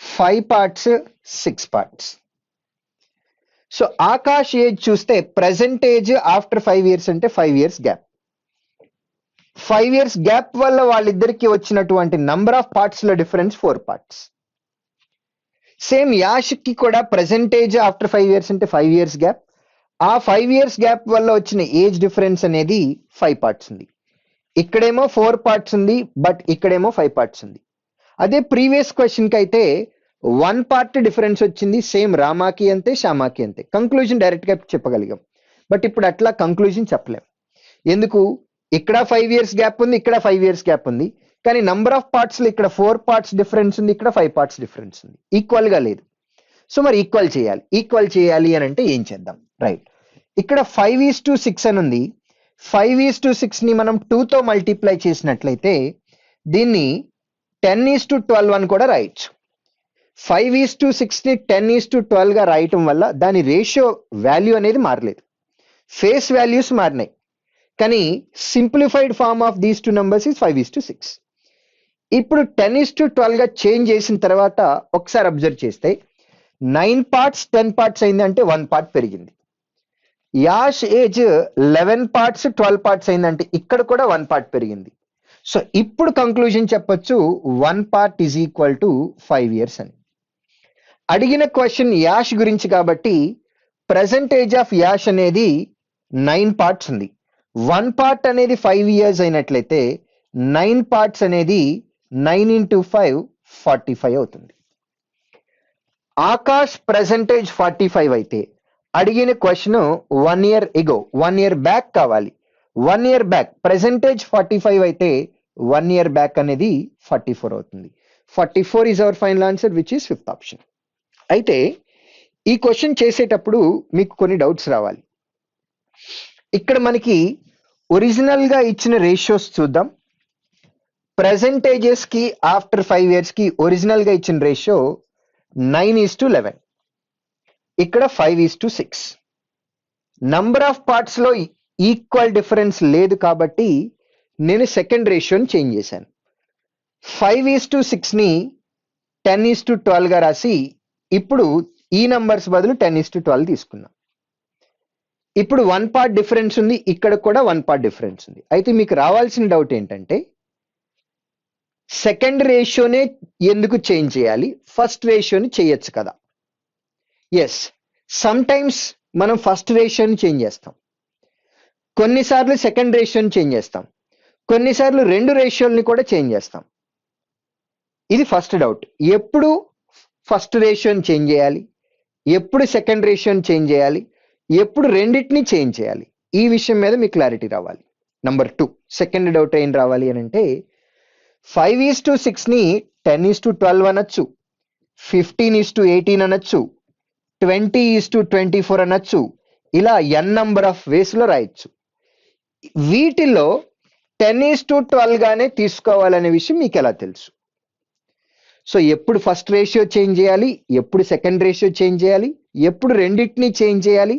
5 parts 6 parts. So Akash age చూస్తే ప్రెజెంటేజ్ ఆఫ్టర్ 5 years అంటే 5 years గ్యాప్. 5 years గ్యాప్ వల్ల వాళ్ళిద్దరికి వచ్చినటువంటి నంబర్ ఆఫ్ పార్ట్స్ లో డిఫరెన్స్ 4 పార్ట్స్. సేమ్ యాష్ కి కూడా ప్రెజెంటేజ్ ఆఫ్టర్ 5 years అంటే 5 years గ్యాప్. ఆ 5 years గ్యాప్ వల్ల వచ్చిన ఏజ్ డిఫరెన్స్ అనేది 5 పార్ట్స్ ఉంది. ఇక్కడేమో 4 పార్ట్స్ ఉంది, బట్ ఇక్కడేమో 5 పార్ట్స్ ఉంది. అదే ప్రీవియస్ క్వశ్చన్ కి అయితే 1 పార్ట్ డిఫరెన్స్ వచ్చింది. సేమ్ రామాకి అంతే, శ్యామాకి అంతే. కంక్లూజన్ డైరెక్ట్ గా చెప్పగలిగాం, బట్ ఇప్పుడు అట్లా కంక్లూజన్ చెప్పలేం. ఎందుకు? ఇక్కడ 5 years గ్యాప్ ఉంది, ఇక్కడ 5 years గ్యాప్ ఉంది, కానీ నంబర్ ఆఫ్ పార్ట్స్ లో ఇక్కడ 4 పార్ట్స్ డిఫరెన్స్ ఉంది, ఇక్కడ 5 పార్ట్స్ డిఫరెన్స్ ఉంది, ఈక్వల్ గా లేదు. సో మరి ఈక్వల్ చేయాలి అని అంటే ఏం చేద్దాం? రైట్, ఇక్కడ 5:6 అని ఉంది. 5:6 ని మనం 2 తో మల్టిప్లై చేసినట్లయితే దీన్ని 10:12 అని కూడా రాయొచ్చు. 5:6 ని 10:12 గా రాయటం వల్ల దాని రేషియో వాల్యూ అనేది మారలేదు, ఫేస్ వాల్యూస్ మారినాయి, కానీ simplified form of these 2 numbers is 5:6. ఇప్పుడు 10:12 గా చేంజ్ చేసిన తర్వాత ఒకసారి అబ్జర్వ్ చేస్తే 9 పార్ట్స్ 10 పార్ట్స్ అయింది, అంటే 1 పార్ట్ పెరిగింది. యాష్ ఏజ్ 11 పార్ట్స్ 12 పార్ట్స్ అయిందంటే ఇక్కడ కూడా 1 పార్ట్ పెరిగింది. సో ఇప్పుడు కంక్లూజన్ చెప్పొచ్చు 1 part is equal to 5 years అని. అడిగిన క్వశ్చన్ యాష్ గురించి కాబట్టి ప్రెజెంటేజ్ ఆఫ్ యాష్ అనేది 9 పార్ట్స్ ఉంది. 1 పార్ట్ అనేది 5 years అయినట్లయితే 9 పార్ట్స్ అనేది 9 into 5 45 అవుతుంది. ఆకాష్ ప్రెజెంటేజ్ 45 అయితే అడిగిన క్వశ్చన్ 1 year ఎగో 1 year బ్యాక్ కావాలి. 1 year బ్యాక్ ప్రెజెంటేజ్ 45 అయితే 1 year బ్యాక్ అనేది 44 అవుతుంది. 44 is our final answer, which is 5th option. అయితే ఈ క్వశ్చన్ చేసేటప్పుడు మీకు కొన్ని డౌట్స్ రావాలి. ఇక్కడ మనకి ఒరిజినల్ గా ఇచ్చిన రేషియోస్ చూద్దాం. ప్రెజెంటేజెస్ కి ఆఫ్టర్ 5 years కి ఒరిజినల్ గా ఇచ్చిన రేషియో 9:11, ఇక్కడ 5:6. నంబర్ ఆఫ్ పార్ట్స్ లో ఈక్వల్ డిఫరెన్స్ లేదు కాబట్టి నేను సెకండ్ రేషియోని చేంజ్ చేశాను. 5:6 ని 10:12 గా రాసి ఇప్పుడు ఈ నంబర్స్ బదులు 10:12 తీసుకున్నాం. ఇప్పుడు 1 పార్ట్ డిఫరెన్స్ ఉంది, ఇక్కడ కూడా 1 పార్ట్ డిఫరెన్స్ ఉంది. అయితే మీకు రావాల్సిన డౌట్ ఏంటంటే సెకండ్ రేషియోనే ఎందుకు చేంజ్ చేయాలి, ఫస్ట్ రేషియోని చేయొచ్చు కదా. ఎస్, సమ్ టైమ్స్ మనం ఫస్ట్ రేషియోని చేంజ్ చేస్తాం, కొన్నిసార్లు సెకండ్ రేషియోని చేంజ్ చేస్తాం, కొన్నిసార్లు రెండు రేషియోల్ని కూడా చేంజ్ చేస్తాం. ఇది ఫస్ట్ డౌట్. ఎప్పుడు ఫస్ట్ రేషియోని చేంజ్ చేయాలి, ఎప్పుడు సెకండ్ రేషియోని చేంజ్ చేయాలి, ఎప్పుడు రెండింటిని చేంజ్ చేయాలి, ఈ విషయం మీద మీకు క్లారిటీ రావాలి. నంబర్ 2, సెకండ్ డౌట్ ఏం రావాలి అని అంటే 5:6 ని 10:12 అనొచ్చు, 15:18 అనొచ్చు, 20:24 అనొచ్చు, ఇలా n నంబర్ ఆఫ్ వేస్ లో రాయొచ్చు. వీటిలో 10:12 గానే తీసుకోవాలనే విషయం మీకు ఎలా తెలుసు? సో ఎప్పుడు ఫస్ట్ రేషియో చేంజ్ చేయాలి, ఎప్పుడు సెకండ్ రేషియో చేంజ్ చేయాలి, ఎప్పుడు రెండింటిని చేంజ్ చేయాలి,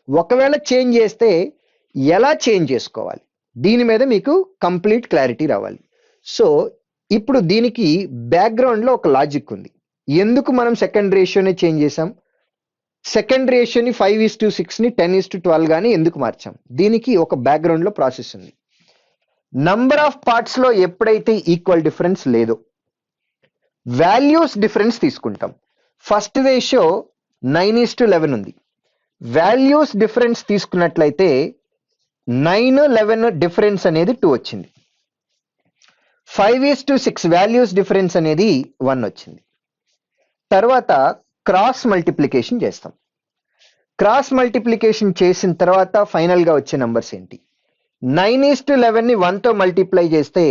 ఒకవేళ చేంజ్ చేస్తే ఎలా చేంజ్ చేసుకోవాలి, దీని మీద మీకు కంప్లీట్ క్లారిటీ రావాలి. సో ఇప్పుడు దీనికి బ్యాక్గ్రౌండ్ లో ఒక లాజిక్ ఉంది. ఎందుకు మనం సెకండ్ రేషియోనే చేంజ్ చేసాం, సెకండ్ రేషియోని 5:6 ని 10:12 గాని ఎందుకు మార్చాం, దీనికి ఒక బ్యాక్గ్రౌండ్ లో ప్రాసెస్ ఉంది. నంబర్ ఆఫ్ పార్ట్స్ లో ఎప్పుడైతే ఈక్వల్ డిఫరెన్స్ లేదో వాల్యూస్ డిఫరెన్స్ తీసుకుంటాం. ఫస్ట్ రేషియో 9:11 ఉంది, వాల్యూస్ డిఫరెన్స్ తీసుకున్నట్లయితే 9-11 డిఫరెన్స్ అనేది 2 వచ్చింది. 5:6 వాల్యూస్ డిఫరెన్స్ అనేది 1 వచ్చింది. తర్వాత క్రాస్ మల్టిప్లికేషన్ చేస్తాం. క్రాస్ మల్టిప్లికేషన్ చేసిన తర్వాత ఫైనల్ గా వచ్చే నంబర్స్ ఏంటి, 9:11 ని 1 తో మల్టిప్లై చేస్తే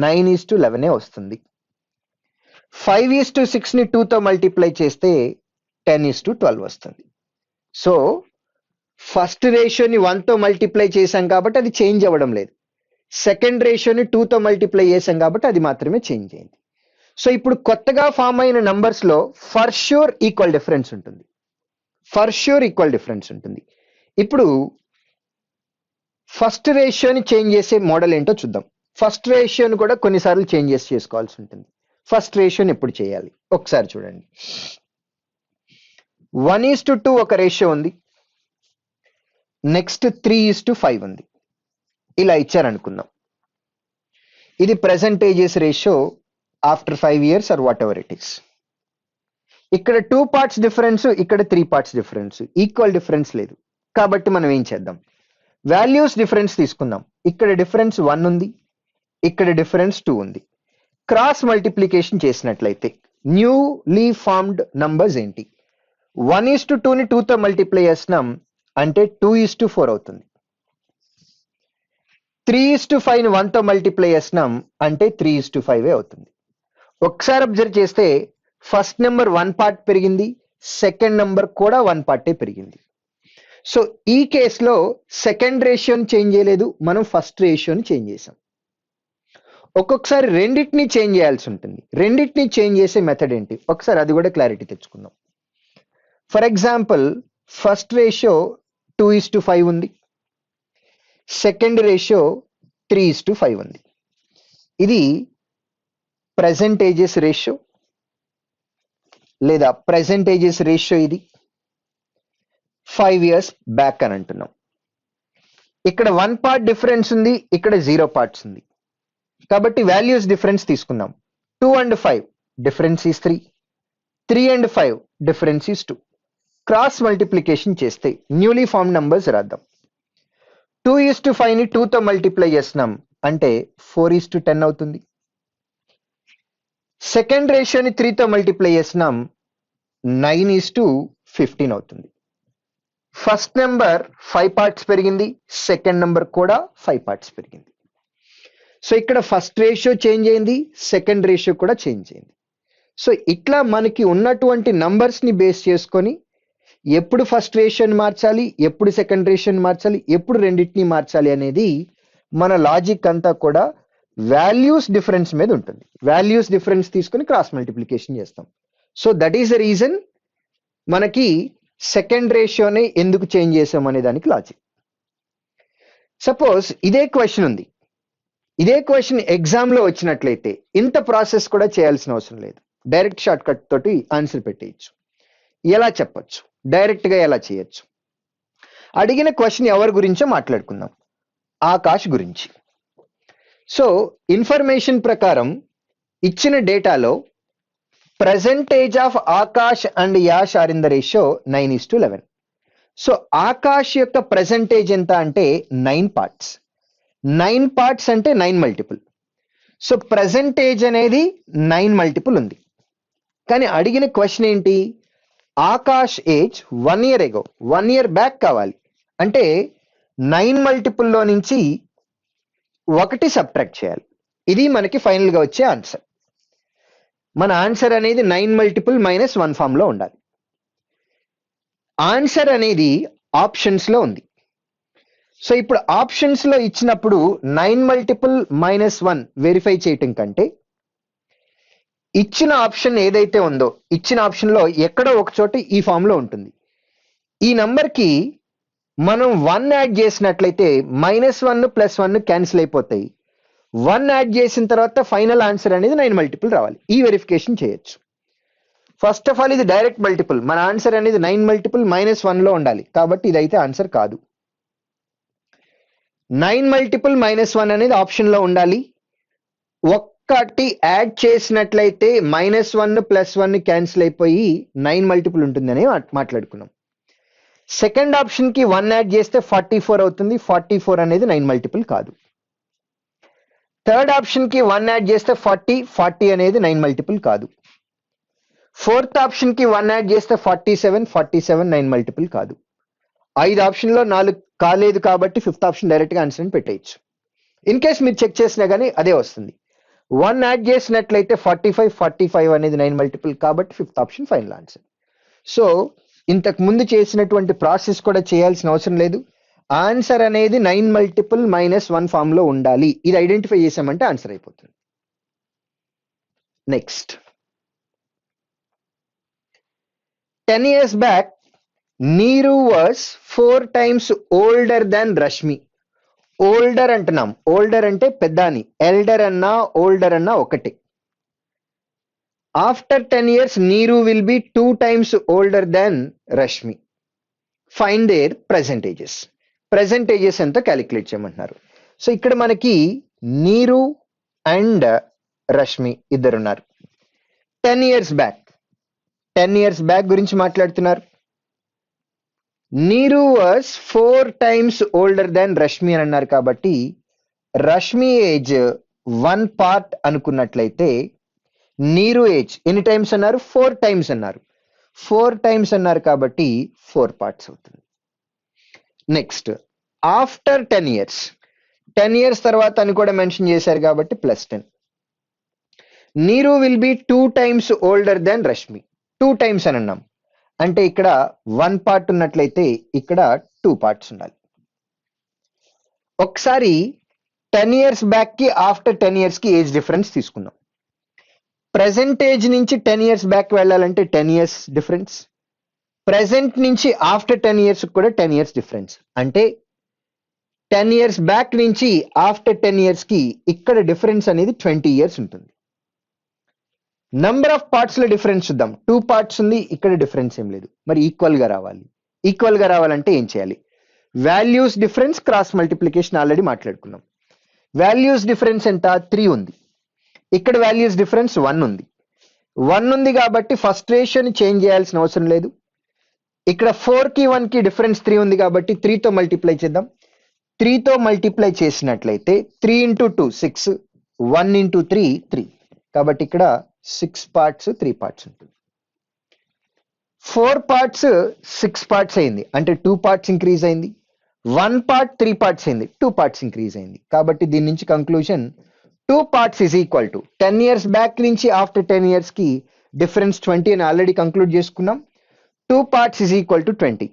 9:11 వస్తుంది. 5:6 ని 2 తో మల్టిప్లై చేస్తే 10:12 వస్తుంది. సో ఫస్ట్ రేషియోని 1 తో మల్టిప్లై చేశాం కాబట్టి అది చేంజ్ అవ్వడం లేదు, సెకండ్ రేషియోని 2 తో మల్టిప్లై చేశాం కాబట్టి అది మాత్రమే చేంజ్ అయింది. సో ఇప్పుడు కొత్తగా ఫామ్ అయిన నంబర్స్ లో ఫర్ ష్యూర్ ఈక్వల్ డిఫరెన్స్ ఉంటుంది, ఫర్ ష్యూర్ ఈక్వల్ డిఫరెన్స్ ఉంటుంది. ఇప్పుడు ఫస్ట్ రేషియోని చేంజ్ చేసే మోడల్ ఏంటో చూద్దాం. ఫస్ట్ రేషియోని కూడా కొన్నిసార్లు చేంజెస్ చేసుకోవాల్సి ఉంటుంది. ఫస్ట్ రేషియోని ఎప్పుడు చేయాలి ఒకసారి చూడండి. 1:2 ఒక రేషియో ఉంది, నెక్స్ట్ 3:5 ఉంది, ఇలా ఇచ్చారనుకుందాం. ఇది present ages ratio after 5 years or whatever it is. ఇక్కడ 2 పార్ట్స్ డిఫరెన్స్, ఇక్కడ 3 పార్ట్స్ డిఫరెన్స్, ఈక్వల్ డిఫరెన్స్ లేదు. కాబట్టి మనం ఏం చేద్దాం, వాల్యూస్ డిఫరెన్స్ తీసుకుందాం. ఇక్కడ డిఫరెన్స్ 1 ఉంది, ఇక్కడ డిఫరెన్స్ 2 ఉంది. క్రాస్ మల్టిప్లికేషన్ చేసినట్లయితే న్యూలీ ఫార్మ్డ్ నంబర్స్ ఏంటి, 1:2 ని 2 తో మల్టిప్లై చేస్తున్నాం అంటే 2:4 అవుతుంది. 3:5 ని 1 తో మల్టిప్లై చేస్తున్నాం అంటే 3:5 అవుతుంది. ఒకసారి అబ్జర్వ్ చేస్తే ఫస్ట్ నెంబర్ 1 పార్ట్ పెరిగింది, సెకండ్ నెంబర్ కూడా 1 పార్టే పెరిగింది. సో ఈ కేసులో సెకండ్ రేషియోని చేంజ్ చేయలేదు, మనం ఫస్ట్ రేషియోని చేంజ్ చేసాం. ఒక్కొక్కసారి రెండింటిని చేంజ్ చేయాల్సి ఉంటుంది. రెండింటిని చేంజ్ చేసే మెథడ్ ఏంటి ఒకసారి అది కూడా క్లారిటీ తెచ్చుకుందాం. ఫర్ ఎగ్జాంపుల్ ఫస్ట్ రేషియో 2:5 ఉంది, సెకండ్ రేషియో 3:5 ఉంది. ఇది ప్రెసెంటేజెస్ రేషియో లేదా ప్రెసెంటేజెస్ రేషియో, ఇది 5 years బ్యాక్ అని అంటున్నాం. ఇక్కడ 1 పార్ట్ డిఫరెన్స్ ఉంది, ఇక్కడ 0 పార్ట్స్ ఉంది. కాబట్టి వాల్యూస్ డిఫరెన్స్ తీసుకుందాం. 2 and 5 difference is 3, 3 and 5 difference is 2. Cross multiplication చేస్తే న్యూలీ ఫార్మ్ నంబర్స్ రాద్దాం. 2:5 ని 2 తో మల్టిప్లై చేస్తున్నాం అంటే 4:10 అవుతుంది. సెకండ్ రేషియోని 3 తో మల్టిప్లై చేస్తున్నాం 9:15 అవుతుంది. ఫస్ట్ నెంబర్ 5 పార్ట్స్ పెరిగింది, సెకండ్ నెంబర్ కూడా 5 పార్ట్స్ పెరిగింది. సో ఇక్కడ ఫస్ట్ రేషియో చేంజ్ అయింది, సెకండ్ రేషియో కూడా చేంజ్ అయింది. సో ఇట్లా మనకి ఉన్నటువంటి నంబర్స్ ని బేస్ చేసుకొని ఎప్పుడు ఫస్ట్ రేషియోని మార్చాలి, ఎప్పుడు సెకండ్ రేషియోని మార్చాలి, ఎప్పుడు రెండింటిని మార్చాలి అనేది మన లాజిక్ అంతా కూడా వాల్యూస్ డిఫరెన్స్ మీద ఉంటుంది. వాల్యూస్ డిఫరెన్స్ తీసుకొని క్రాస్ మల్టిప్లికేషన్ చేస్తాం. So that is the reason మనకి సెకండ్ రేషియోని ఎందుకు చేంజ్ చేసాం అనే దానికి లాజిక్. సపోజ్ ఇదే క్వశ్చన్ ఉంది, ఇదే క్వశ్చన్ ఎగ్జామ్ లో వచ్చినట్లయితే ఇంత ప్రాసెస్ కూడా చేయాల్సిన అవసరం లేదు, డైరెక్ట్ షార్ట్ కట్ తోటి ఆన్సర్ పెట్టేయచ్చు. ఎలా చెప్పొచ్చు, డైరెక్ట్ గా ఎలా చేయొచ్చు. అడిగిన క్వశ్చన్ ఎవరి గురించో మాట్లాడుకుందాం, ఆకాష్ గురించి. సో ఇన్ఫర్మేషన్ ప్రకారం ఇచ్చిన డేటాలో percentage of Aakash and Yash are in the ratio 9:11. So Aakash యొక్క పర్సెంటేజ్ ఎంత అంటే 9 పార్ట్స్. 9 పార్ట్స్ అంటే 9 మల్టిపుల్. సో పర్సెంటేజ్ అనేది 9 మల్టిపుల్ ఉంది. కానీ అడిగిన క్వశ్చన్ ఏంటి? ఆకాష్ ఏజ్ 1 year ఎగో, 1 year బ్యాక్ కావాలి. అంటే 9 మల్టిపుల్లో నుంచి 1 సబ్ట్రాక్ట్ చేయాలి. ఇది మనకి ఫైనల్ గా వచ్చే ఆన్సర్. మన ఆన్సర్ అనేది 9 మల్టిపుల్ -1 ఫామ్ లో ఉండాలి. ఆన్సర్ అనేది ఆప్షన్స్ లో ఉంది. సో ఇప్పుడు ఆప్షన్స్ లో ఇచ్చినప్పుడు 9 మల్టిపుల్ -1 వెరిఫై చేయటం కంటే ఇచ్చిన ఆప్షన్ ఏదైతే ఉందో, ఇచ్చిన ఆప్షన్ లో ఎక్కడో ఒక చోట ఈ ఫామ్ లో ఉంటుంది. ఈ నంబర్ కి మనం 1 యాడ్ చేసినట్లయితే -1 +1 క్యాన్సిల్ అయిపోతాయి. 1 యాడ్ చేసిన తర్వాత ఫైనల్ ఆన్సర్ అనేది 9 మల్టిపుల్ రావాలి. ఈ వెరిఫికేషన్ చేయొచ్చు. ఫస్ట్ ఆఫ్ ఆల్ ఇది డైరెక్ట్ మల్టిపుల్. మన ఆన్సర్ అనేది 9 మల్టిపుల్ -1 లో ఉండాలి. కాబట్టి ఇదైతే ఆన్సర్ కాదు. 9 మల్టిపుల్ -1 అనేది ఆప్షన్ లో ఉండాలి. ఒక్కటి యాడ్ చేసినట్లయితే -1 +1 క్యాన్సిల్ అయిపోయి 9 మల్టిపుల్ ఉంటుందని మాట్లాడుకున్నాం. సెకండ్ ఆప్షన్ కి 1 యాడ్ చేస్తే 44 అవుతుంది. 44 అనేది 9 మల్టిపుల్ కాదు. థర్డ్ ఆప్షన్ కి 1 యాడ్ చేస్తే 40 అనేది 9 మల్టిపుల్ కాదు. ఫోర్త్ ఆప్షన్ కి 1 యాడ్ చేస్తే 47 9 మల్టిపుల్ కాదు. 5 ఆప్షన్ లో 4 కాలేదు కాబట్టి ఫిఫ్త్ ఆప్షన్ డైరెక్ట్ గా ఆన్సర్ పెట్టేయచ్చు. ఇన్ కేస్ మీరు చెక్ చేసినా కానీ అదే వస్తుంది. 1 యాడ్ చేసినట్లయితే 45 అనేది 9 మల్టిపుల్ కాబట్టి fifth option final answer. So ఇంతకు ముందు చేసినటువంటి ప్రాసెస్ కూడా చేయాల్సిన అవసరం లేదు. ఆన్సర్ అనేది 9 మల్టిపుల్ -1 ఫామ్ లో ఉండాలి. ఇది ఐడెంటిఫై చేసామంటే ఆన్సర్ అయిపోతుంది. Next, 10 years back Neeru was 4 times older than Rashmi. Older అంటున్నాం. ఓల్డర్ అంటే పెద్ద అని. ఎల్డర్ అన్నా ఓల్డర్ అన్నా ఒకటే. After 10 years Neeru will be 2 times older than Rashmi. Find their percentages. Percentages ఎంతో క్యాలిక్యులేట్ చేయమంటున్నారు. సో ఇక్కడ మనకి నీరు అండ్ రష్మి ఇద్దరున్నారు. 10 years బ్యాక్, 10 years బ్యాక్ గురించి మాట్లాడుతున్నారు. నీరు was 4 times older than Rashmi అని అన్నారు కాబట్టి రష్మి ఏజ్ 1 part అనుకున్నట్లయితే నీరు ఏజ్ ఎన్ని టైమ్స్ అన్నారు? 4 times అన్నారు. 4 times అన్నారు కాబట్టి 4 parts అవుతుంది. నెక్స్ట్, ఆఫ్టర్ 10 years, 10 years తర్వాత అని కూడా మెన్షన్ చేశారు కాబట్టి +10. నీరు will be 2 times older than Rashmi. 2 times అని అన్నాం అంటే ఇక్కడ 1 part ఉన్నట్లయితే ఇక్కడ 2 parts ఉండాలి. ఒకసారి 10 years బ్యాక్ కి ఆఫ్టర్ 10 years కి ఏజ్ డిఫరెన్స్ తీసుకున్నాం. ప్రెసెంటేజ్ నుంచి 10 years బ్యాక్ వెళ్ళాలంటే 10 years డిఫరెన్స్. ప్రెసెంట్ నుంచి ఆఫ్టర్ 10 years కూడా 10 years డిఫరెన్స్. అంటే 10 years బ్యాక్ నుంచి ఆఫ్టర్ 10 years కి ఇక్కడ డిఫరెన్స్ అనేది 20 years ఉంటుంది. నంబర్ ఆఫ్ పార్ట్స్ లో డిఫరెన్స్ చూద్దాం. 2 parts ఉంది, ఇక్కడ డిఫరెన్స్ ఏం లేదు. మరి ఈక్వల్ గా రావాలి. ఈక్వల్ గా రావాలంటే ఏం చేయాలి? Values difference cross multiplication already మాట్లాడుకున్నాం. వాల్యూస్ డిఫరెన్స్ ఎంత? 3 ఉంది. ఇక్కడ వాల్యూస్ డిఫరెన్స్ 1 ఉంది. 1 ఉంది కాబట్టి ఫస్ట్ రేషియోని చేంజ్ చేయాల్సిన అవసరం లేదు. ఇక్కడ 4 కి 1 కి డిఫరెన్స్ 3 ఉంది కాబట్టి 3 తో మల్టిప్లై చేద్దాం. 3 తో మల్టిప్లై చేసినట్లయితే 3 into 2 6, 1 into 3 3. కాబట్టి ఇక్కడ 6 parts 3 parts ఉంటుంది. 4 parts 6 parts అయింది అంటే 2 parts ఇంక్రీజ్ అయింది. 1 part 3 parts అయింది, 2 parts ఇంక్రీజ్ అయింది. కాబట్టి దీని నుంచి conclusion 2 parts is equal to 10 years back నుంచి ఆఫ్టర్ 10 years కి డిఫరెన్స్ 20 అని ఆల్రెడీ కంక్లూడ్ చేసుకున్నాం. 2 parts is equal to 20.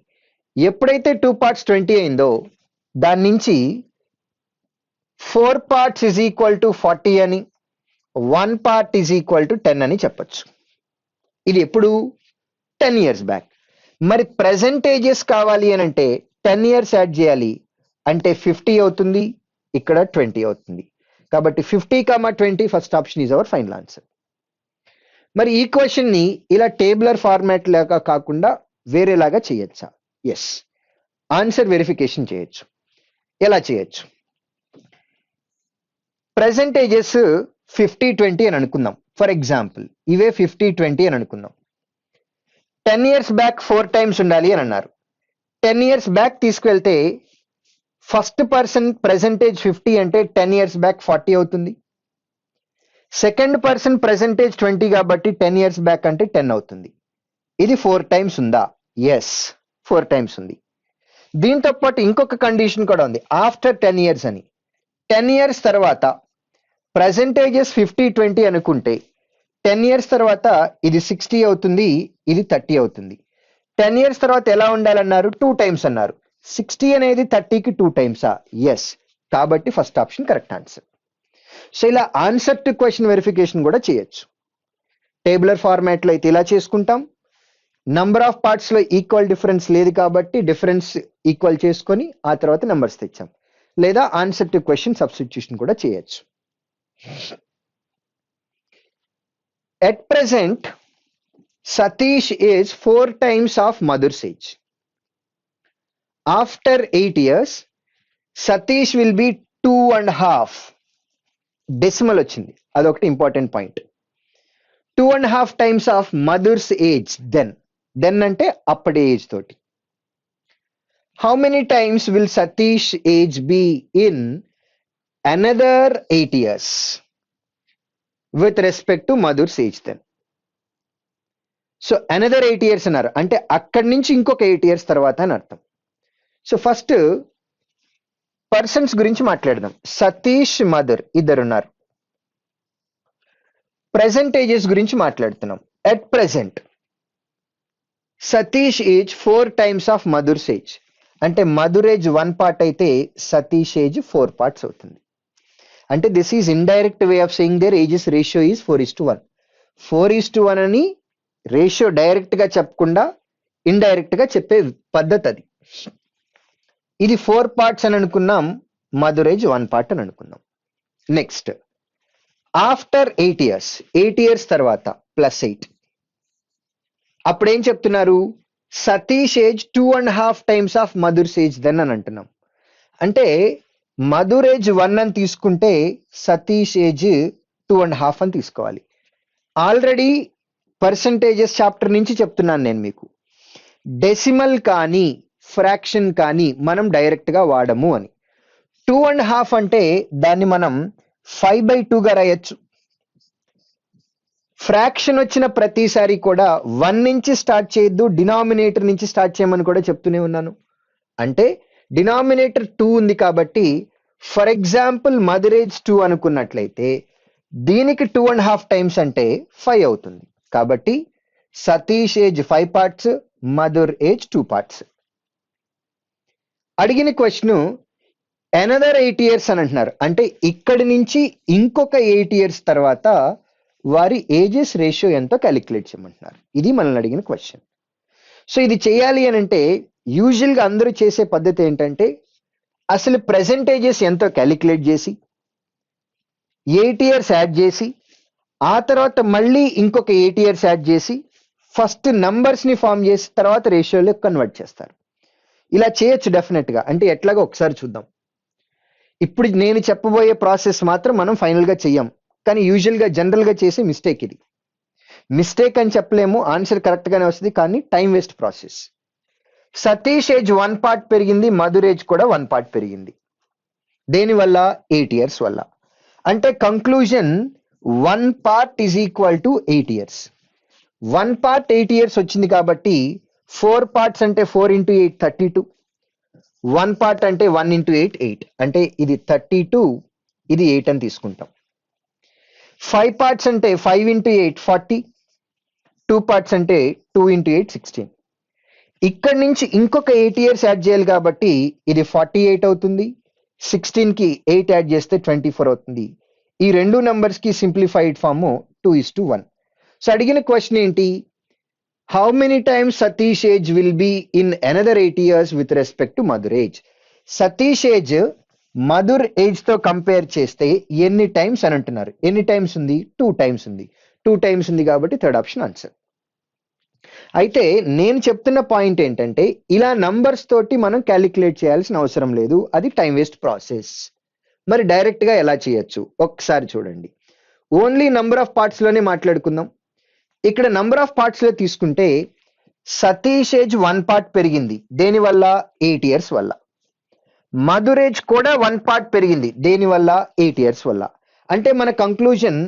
ఎప్పుడైతే 2 parts 20 అయిందో దాని నుంచి 4 parts is equal to 40 అని, 1 part is equal to 10 అని చెప్పొచ్చు. ఇది ఎప్పుడు? 10 years బ్యాక్. మరి పర్సెంటేజెస్ కావాలి అని అంటే 10 years యాడ్ చేయాలి అంటే 50 అవుతుంది, ఇక్కడ 20 అవుతుంది. కాబట్టి 50, 20 first option is our final answer. మరి ఈ క్వశ్చన్ ని ఇలా టేబులర్ ఫార్మాట్ లాగా కాకుండా వేరేలాగా చేయొచ్చా? ఎస్, ఆన్సర్ వెరిఫికేషన్ చేయొచ్చు. ఎలా చేయొచ్చు? పర్సెంటేజెస్ 50-20 అని అనుకుందాం. ఫర్ ఎగ్జాంపుల్ ఇవే 50-20 అని అనుకుందాం. 10 years బ్యాక్ 4 times ఉండాలి అని అన్నారు. 10 years బ్యాక్ తీసుకువెళ్తే ఫస్ట్ పర్సన్ పర్సెంటేజ్ 50 అంటే 10 years బ్యాక్ 40 అవుతుంది. సెకండ్ పర్సన్ పర్సెంటేజ్ 20 కాబట్టి 10 years బ్యాక్ అంటే 10 అవుతుంది. ఇది 4 times ఉందా? ఎస్, 4 times ఉంది. దీంతో పాటు ఇంకొక కండిషన్ కూడా ఉంది, ఆఫ్టర్ 10 years అని. 10 years తర్వాత పర్సెంటేజెస్ 50-20 అనుకుంటే 10 years తర్వాత ఇది 60 అవుతుంది, ఇది 30 అవుతుంది. 10 years తర్వాత ఎలా ఉండాలన్నారు? 2 times అన్నారు. 60 అనేది 30కి 2 timesా? ఎస్, కాబట్టి first option correct answer. So ఇలా ఆన్సర్ టు క్వశ్చన్ వెరిఫికేషన్ కూడా చేయొచ్చు. టేబులర్ ఫార్మాట్ లో అయితే ఇలా చేసుకుంటాం. నంబర్ ఆఫ్ పార్ట్స్ లో ఈక్వల్ డిఫరెన్స్ లేదు కాబట్టి డిఫరెన్స్ ఈక్వల్ చేసుకొని ఆ తర్వాత నెంబర్స్ తెచ్చాం. లేదా ఆన్సర్ టు క్వశ్చన్ సబ్స్టిట్యూషన్ కూడా చేయొచ్చు. At present, Satish is 4 times of Madhur's age. After 8 years, Satish will be 2.5. Decimal వచ్చింది, అదొకటి important point. 2.5 times of Madhur's age then. Then అంటే అప్పటి ఏజ్ తోటి. How many times will Satish age be in another 8 years? With respect to Madhur's age then. So another 8 years అన్నారు అంటే అక్కడి నుంచి ఇంకొక 8 years తర్వాత అని అర్థం. సో ఫస్ట్ పర్సన్స్ గురించి మాట్లాడదాం. సతీష్, మధుర్ ఇద్దరున్నారు. ప్రెసెంట్ ఏజెస్ గురించి మాట్లాడుతున్నాం. At present Satish age 4 times of Madhur's age. అంటే మధుర్ ఏజ్ 1 part అయితే సతీష్ ఏజ్ 4 parts అవుతుంది. అంటే this is indirect way of saying there ages ratio is 4:1. 4:1 అని రేషియో డైరెక్ట్ గా చెప్పకుండా ఇండైరెక్ట్ గా చెప్పే పద్ధతి అది. ఇది 4 parts అని అనుకున్నాం, మధుర్ ఏజ్ 1 part అని అనుకున్నాం. నెక్స్ట్ ఆఫ్టర్ 8 years, 8 years తర్వాత +8. అప్పుడు ఏం చెప్తున్నారు? Satish age 2.5 times of Madhur's age then అని అంటున్నాం. అంటే మధుర్ ఏజ్ 1 అని తీసుకుంటే సతీష్ ఏజ్ 2.5 అని తీసుకోవాలి. ఆల్రెడీ పర్సంటేజెస్ చాప్టర్ నుంచి చెప్తున్నాను నేను మీకు, డెసిమల్ కానీ ఫ్రాక్షన్ కానీ మనం డైరెక్ట్ గా వాడము అని. 2.5 అంటే దాన్ని మనం 5/2గా రాయొచ్చు. ఫ్రాక్షన్ వచ్చిన ప్రతిసారి కూడా 1 నుంచి స్టార్ట్ చేయొద్దు, డినామినేటర్ నుంచి స్టార్ట్ చేయమని కూడా చెప్తూనే ఉన్నాను. అంటే డినామినేటర్ 2 ఉంది కాబట్టి ఫర్ ఎగ్జాంపుల్ మదర్ ఏజ్ 2 అనుకున్నట్లయితే దీనికి 2.5 times అంటే 5 అవుతుంది. కాబట్టి Satish age 5 parts, Madhur age 2 parts. అడిగిన క్వశ్చన్ అనదర్ 8 years అని అంటున్నారు. అంటే ఇక్కడి నుంచి ఇంకొక 8 years తర్వాత వారి ఏజెస్ రేషియో ఎంతో క్యాలిక్యులేట్ చేయమంటున్నారు. ఇది మనల్ని అడిగిన క్వశ్చన్. సో ఇది చేయాలి అని అంటే యూజువల్ గా అందరూ చేసే పద్ధతి ఏంటంటే అసలు పర్సెంటేజెస్ ఎంతో క్యాలిక్యులేట్ చేసి 8 years యాడ్ చేసి ఆ తర్వాత మళ్ళీ ఇంకొక 8 years యాడ్ చేసి ఫస్ట్ నంబర్స్ ని ఫామ్ చేసి తర్వాత రేషియోలో కన్వర్ట్ చేస్తారు. ఇలా చేయొచ్చు డెఫినెట్ గా. అంటే ఎట్లాగో ఒకసారి చూద్దాం. ఇప్పుడు నేను చెప్పబోయే ప్రాసెస్ మాత్రం మనం ఫైనల్ గా చెయ్యం, కానీ యూజువల్ గా జనరల్ గా చేసే మిస్టేక్ ఇది. మిస్టేక్ అని చెప్పలేము, ఆన్సర్ కరెక్ట్ గానే వస్తుంది, కానీ time waste process. Satish age 1 part పెరిగింది, మధుర్ ఏజ్ కూడా 1 part పెరిగింది. దేనివల్ల? 8 years వల్ల. అంటే conclusion 1 part is equal to 8 years. 1 part 8 years వచ్చింది కాబట్టి 4 parts అంటే 4 into 8 32. 1 part అంటే 1 into 8 8. అంటే ఇది 32, ఇది 8 అని తీసుకుంటాం. 5 parts అంటే 5 into 8 40. 2 parts అంటే 2 into 8 16. ఇక్కడి నుంచి ఇంకొక 8 years యాడ్ చేయాలి కాబట్టి ఇది 48 అవుతుంది. 16 కి 8 యాడ్ చేస్తే 24 అవుతుంది. ఈ రెండు నంబర్స్ కి సింప్లిఫైడ్ ఫామ్ 2:1. సో అడిగిన క్వశ్చన్ ఏంటి? How many times Satish age will be in another 8 years with respect to Madhur age. Satish age Madhur age తో కంపేర్ చేస్తే ఎన్ని టైమ్స్ అని అంటున్నారు. ఎన్ని టైమ్స్ ఉంది? 2 times ఉంది. 2 times ఉంది కాబట్టి థర్డ్ ఆప్షన్ ఆన్సర్. అయితే నేను చెప్తున్న పాయింట్ ఏంటంటే ఇలా నంబర్స్ తోటి మనం క్యాలిక్యులేట్ చేయాల్సిన అవసరం లేదు, అది టైం వేస్ట్ ప్రాసెస్. మరి డైరెక్ట్ గా ఎలా చేయొచ్చు ఒకసారి చూడండి. ఓన్లీ నంబర్ ఆఫ్ పార్ట్స్ లోనే మాట్లాడుకుందాం. ఇక్కడ నంబర్ ఆఫ్ పార్ట్స్ లో తీసుకుంటే సతీష్ ఏజ్ 1 పార్ట్ పెరిగింది, దేనివల్ల? 8 ఇయర్స్ వల్ల. మధుర్ ఏజ్ కూడా 1 పార్ట్ పెరిగింది, దేనివల్ల? 8 ఇయర్స్ వల్ల. అంటే మన conclusion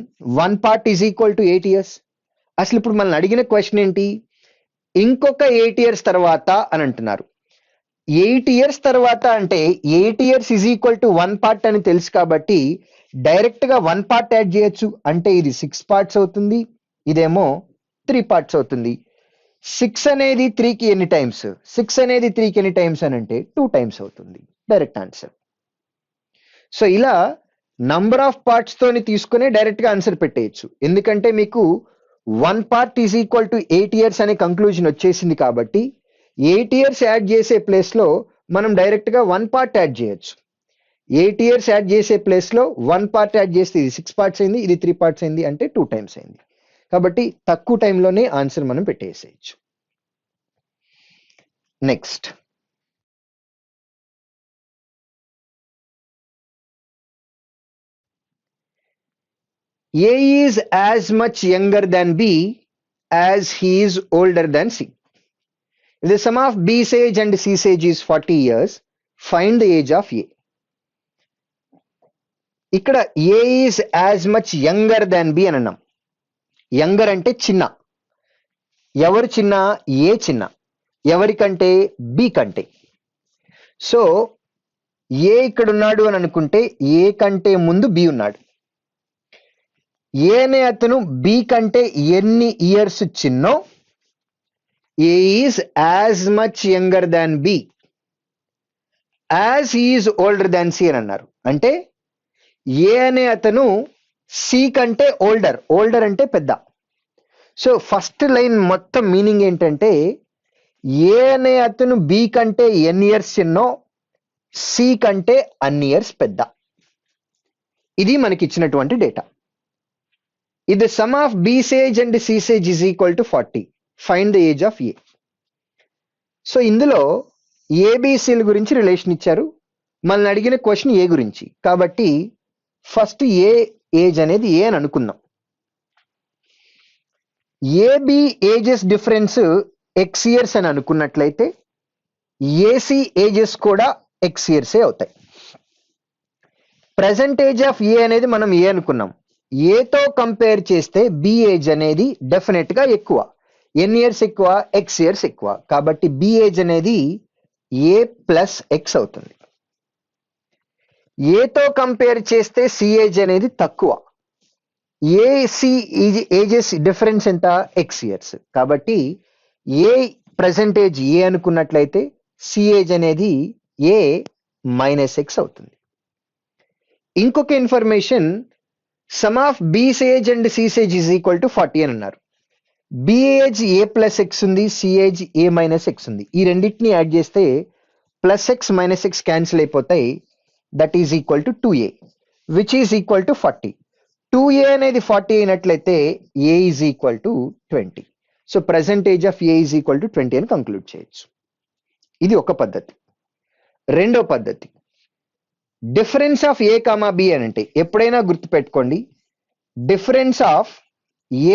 1 part is equal to 8 years. అసలు ఇప్పుడు మనల్ని అడిగిన క్వశ్చన్ ఏంటి? ఇంకొక 8 ఇయర్స్ తర్వాత అని అంటున్నారు. 8 ఇయర్స్ తర్వాత అంటే 8 years is equal to 1 part అని తెలుసు కాబట్టి డైరెక్ట్ గా 1 పార్ట్ యాడ్ చేయొచ్చు. అంటే ఇది 6 పార్ట్స్ అవుతుంది, ఇదేమో 3 పార్ట్స్ అవుతుంది. 6 అనేది 3కి ఎన్ని టైమ్స్? 6 అనేది 3కి ఎన్ని టైమ్స్ అని అంటే 2 టైమ్స్ అవుతుంది. Direct answer. సో ఇలా నంబర్ ఆఫ్ పార్ట్స్ తోని తీసుకుని డైరెక్ట్ గా ఆన్సర్ పెట్టేయచ్చు. ఎందుకంటే మీకు 1 part is equal to 8 years అనే కంక్లూజన్ వచ్చేసింది కాబట్టి 8 ఇయర్స్ యాడ్ చేసే ప్లేస్ లో మనం డైరెక్ట్ గా 1 పార్ట్ యాడ్ చేయొచ్చు. 8 ఇయర్స్ యాడ్ చేసే ప్లేస్ లో 1 పార్ట్ యాడ్ చేస్తే ఇది 6 పార్ట్స్ అయింది, ఇది 3 పార్ట్స్ అయింది, అంటే 2 టైమ్స్ అయింది. కాబట్టి తక్కువ టైంలోనే ఆన్సర్ మనం పెట్టేసేయచ్చు. Next, A is as much younger than B as he is older than C. If the sum of B's age and C's age is 40 years, find the age of A. ఇక్కడ A is as much younger than B అని అన్నాం. యంగర్ అంటే చిన్న. ఎవరు చిన్న? ఏ చిన్న. ఎవరికంటే? బి కంటే. సో ఏ ఇక్కడ ఉన్నాడు అని అనుకుంటే ఏ కంటే ముందు బి ఉన్నాడు. ఏ అనే అతను బి కంటే ఎన్ని ఇయర్స్ చిన్నో A is as much younger than B as is older than C అని అన్నారు. అంటే ఏ అనే అతను సి కంటే ఓల్డర్. ఓల్డర్ అంటే పెద్ద. సో ఫస్ట్ లైన్ మొత్తం మీనింగ్ ఏంటంటే ఏ అనే అతను బి కంటే ఎన్ని ఇయర్స్ చిన్నో సి కంటే అన్ని ఇయర్స్ పెద్ద. ఇది మనకి ఇచ్చినటువంటి data. If the sum of B's age and C's age is equal to 40, find the age of A. So ఇందులో ఏబిసిల గురించి రిలేషన్ ఇచ్చారు, మనల్ని అడిగిన క్వశ్చన్ ఏ గురించి కాబట్టి ఫస్ట్ ఏ ఏజ్ అనేది ఏ అని అనుకుందాం. AB ages difference X years అని అనుకున్నట్లయితే ఏసి ఏజెస్ కూడా ఎక్స్ ఇయర్సే అవుతాయి. ప్రెసెంట్ ఏజ్ ఆఫ్ ఏ అనేది మనం ఏ అనుకున్నాం. ఏతో కంపేర్ చేస్తే బి ఏజ్ అనేది డెఫినెట్ గా ఎక్కువ. ఎన్ని ఇయర్స్ ఎక్కువ? ఎక్స్ ఇయర్స్ ఎక్కువ. కాబట్టి బి ఏజ్ అనేది ఏ ప్లస్ ఎక్స్ అవుతుంది. ఏతో కంపేర్ చేస్తే సి ఏజ్ అనేది తక్కువ. ఏసి ఏజెస్ డిఫరెన్స్ ఎంత? X years. కాబట్టి ఏ ప్రెసెంటేజ్ ఏ అనుకున్నట్లయితే సి ఏజ్ అనేది ఏ మైనస్ ఎక్స్ అవుతుంది. ఇంకొక information, sum of B's age and C's age is equal to 40 అని అన్నారు. B age A plus X ఉంది, C age A minus X ఉంది. ఈ రెండింటిని యాడ్ చేస్తే plus X minus X cancel అయిపోతాయి. That is equal to 2a which is equal to 40. 2a అనేది 40 అయినట్లయితే a is equal to 20. So present age of a is equal to 20 అని కంక్లూడ్ చేయొచ్చు. ఇది ఒక పద్ధతి. రెండో పద్ధతి, difference of A comma B అని అంటే ఎప్పుడైనా గుర్తుపెట్టుకోండి, difference of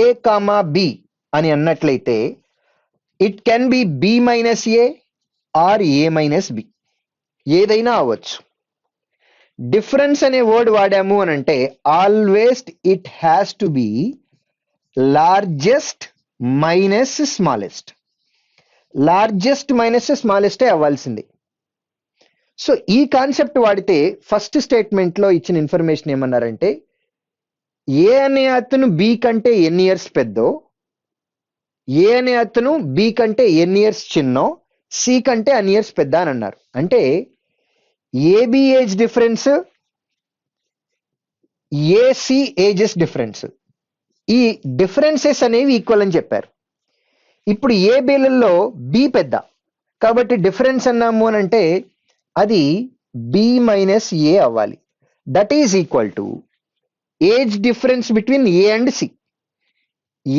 A comma B అని అన్నట్లయితే it can be B minus A or A minus B, ఏదైనా అవ్వచ్చు. డిఫరెన్స్ అనే వర్డ్ వాడాము అని అంటే always it has to be largest minus smallest. Largest minus స్మాలెస్టే అవ్వాల్సింది. సో ఈ కాన్సెప్ట్ వాడితే ఫస్ట్ స్టేట్మెంట్ లో ఇచ్చిన ఇన్ఫర్మేషన్ ఏమన్నారంటే ఏ అనే అతను బి కంటే ఎన్ని ఇయర్స్ పెద్దో, ఏ అనే అతను బి కంటే ఎన్ని ఇయర్స్ చిన్నో, సి కంటే అన్ని ఇయర్స్ పెద్ద అని అన్నారు. అంటే ఏబి ఏజ్ డిఫరెన్స్, ఏసి ఏజెస్ డిఫరెన్స్, ఈ డిఫరెన్సెస్ అనేవి ఈక్వల్ అని చెప్పారు. ఇప్పుడు ఏ బిలలో బి పెద్ద కాబట్టి డిఫరెన్స్ అన్నాము అని అంటే అది బి మైనస్ ఏ అవ్వాలి. That is equal to age difference between A and C.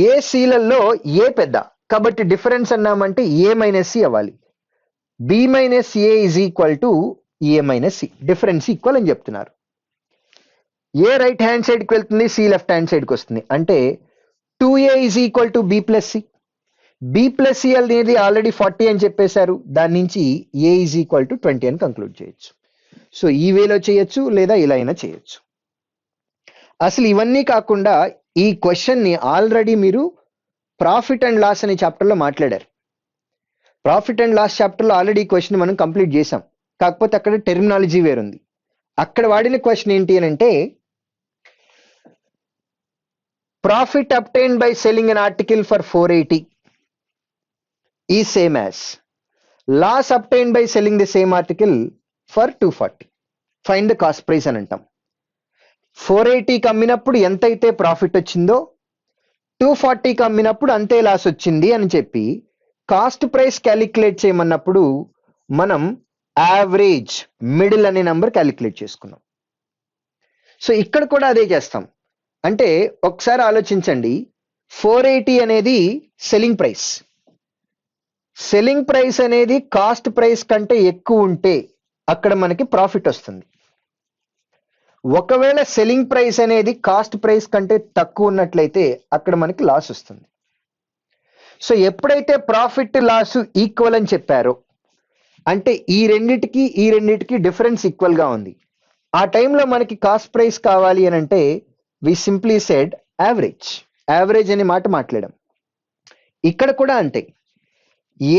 A సిలలో ఏ పెద్ద కాబట్టి డిఫరెన్స్ అన్నామంటే ఏ మైనస్ సి అవ్వాలి. B minus A is equal to A minus C, difference equal అని చెప్తున్నారు. ఏ రైట్ హ్యాండ్ సైడ్కి వెళ్తుంది, సి లెఫ్ట్ హ్యాండ్ సైడ్కి వస్తుంది. అంటే 2a is equal to B plus C. B plus C అనేది ఆల్రెడీ 40 అని చెప్పేశారు. దాని నుంచి ఏ ఈజ్ ఈక్వల్ టు 20 అని కంక్లూడ్ చేయొచ్చు. సో ఈ వేలో చేయొచ్చు లేదా ఇలా అయినా చేయొచ్చు. అసలు ఇవన్నీ కాకుండా ఈ క్వశ్చన్ని ఆల్రెడీ మీరు ప్రాఫిట్ అండ్ లాస్ అనే చాప్టర్లో మాట్లాడారు. ప్రాఫిట్ అండ్ లాస్ చాప్టర్లో ఆల్రెడీ ఈ క్వశ్చన్ మనం కంప్లీట్ చేసాం. కాకపోతే అక్కడ టెర్మినాలజీ వేరుంది. అక్కడ వాడిన క్వశ్చన్ ఏంటి అని అంటే, profit obtained by selling an article for 480 is same as loss obtained by selling the same article for 240. Find the cost price అని అంటాం. 480కి అమ్మినప్పుడు ఎంతైతే ప్రాఫిట్ వచ్చిందో 240కి అమ్మినప్పుడు అంతే లాస్ వచ్చింది అని చెప్పి కాస్ట్ ప్రైస్ క్యాలిక్యులేట్ చేయమన్నప్పుడు మనం యావరేజ్ మిడిల్ అనే నంబర్ క్యాలిక్యులేట్ చేసుకున్నాం. సో ఇక్కడ కూడా అదే చేస్తాం. అంటే ఒకసారి ఆలోచించండి, 480 అనేది సెల్లింగ్ ప్రైస్. సెల్లింగ్ ప్రైస్ అనేది కాస్ట్ ప్రైస్ కంటే ఎక్కువ ఉంటే అక్కడ మనకి ప్రాఫిట్ వస్తుంది. ఒకవేళ సెల్లింగ్ ప్రైస్ అనేది కాస్ట్ ప్రైస్ కంటే తక్కువ ఉన్నట్లయితే అక్కడ మనకి లాస్ వస్తుంది. సో ఎప్పుడైతే ప్రాఫిట్ లాస్ ఈక్వల్ అని చెప్పారో అంటే ఈ రెండిటికి డిఫరెన్స్ ఈక్వల్ గా ఉంది. ఆ టైంలో మనకి కాస్ట్ ప్రైస్ కావాలి అని అంటే వి సింప్లీ సెడ్ యావరేజ్ అనే మాట మాట్లాడాం. ఇక్కడ కూడా అంతే,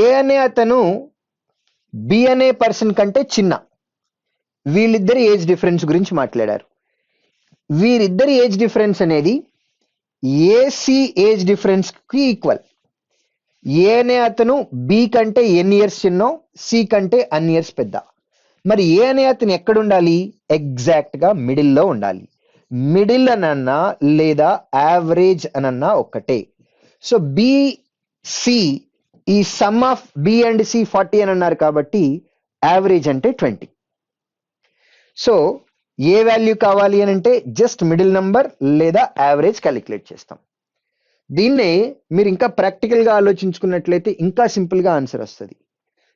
ఏ అనే అతను బి అనే పర్సన్ కంటే చిన్న, వీళ్ళిద్దరి ఏజ్ డిఫరెన్స్ గురించి మాట్లాడారు. వీరిద్దరి ఏజ్ డిఫరెన్స్ అనేది ఏసీ ఏజ్ డిఫరెన్స్ కి ఈక్వల్. ఏ అనే అతను బి కంటే ఎన్ని ఇయర్స్ చిన్నో, సి కంటే అన్ని ఇయర్స్ పెద్ద. మరి ఏ అనే అతను ఎక్కడ ఉండాలి? ఎగ్జాక్ట్ గా మిడిల్లో ఉండాలి. మిడిల్ అనన్నా లేదా యావరేజ్ అనన్నా ఒక్కటే. So B C is sum of B and C 40 అని అన్నారు కాబట్టి యావరేజ్ అంటే 20. సో ఏ వాల్యూ కావాలి అని అంటే జస్ట్ మిడిల్ నంబర్ లేదా యావరేజ్ క్యాలిక్యులేట్ చేస్తాం. దీన్నే మీరు ఇంకా ప్రాక్టికల్ గా ఆలోచించుకున్నట్లయితే ఇంకా సింపుల్ గా ఆన్సర్ వస్తుంది.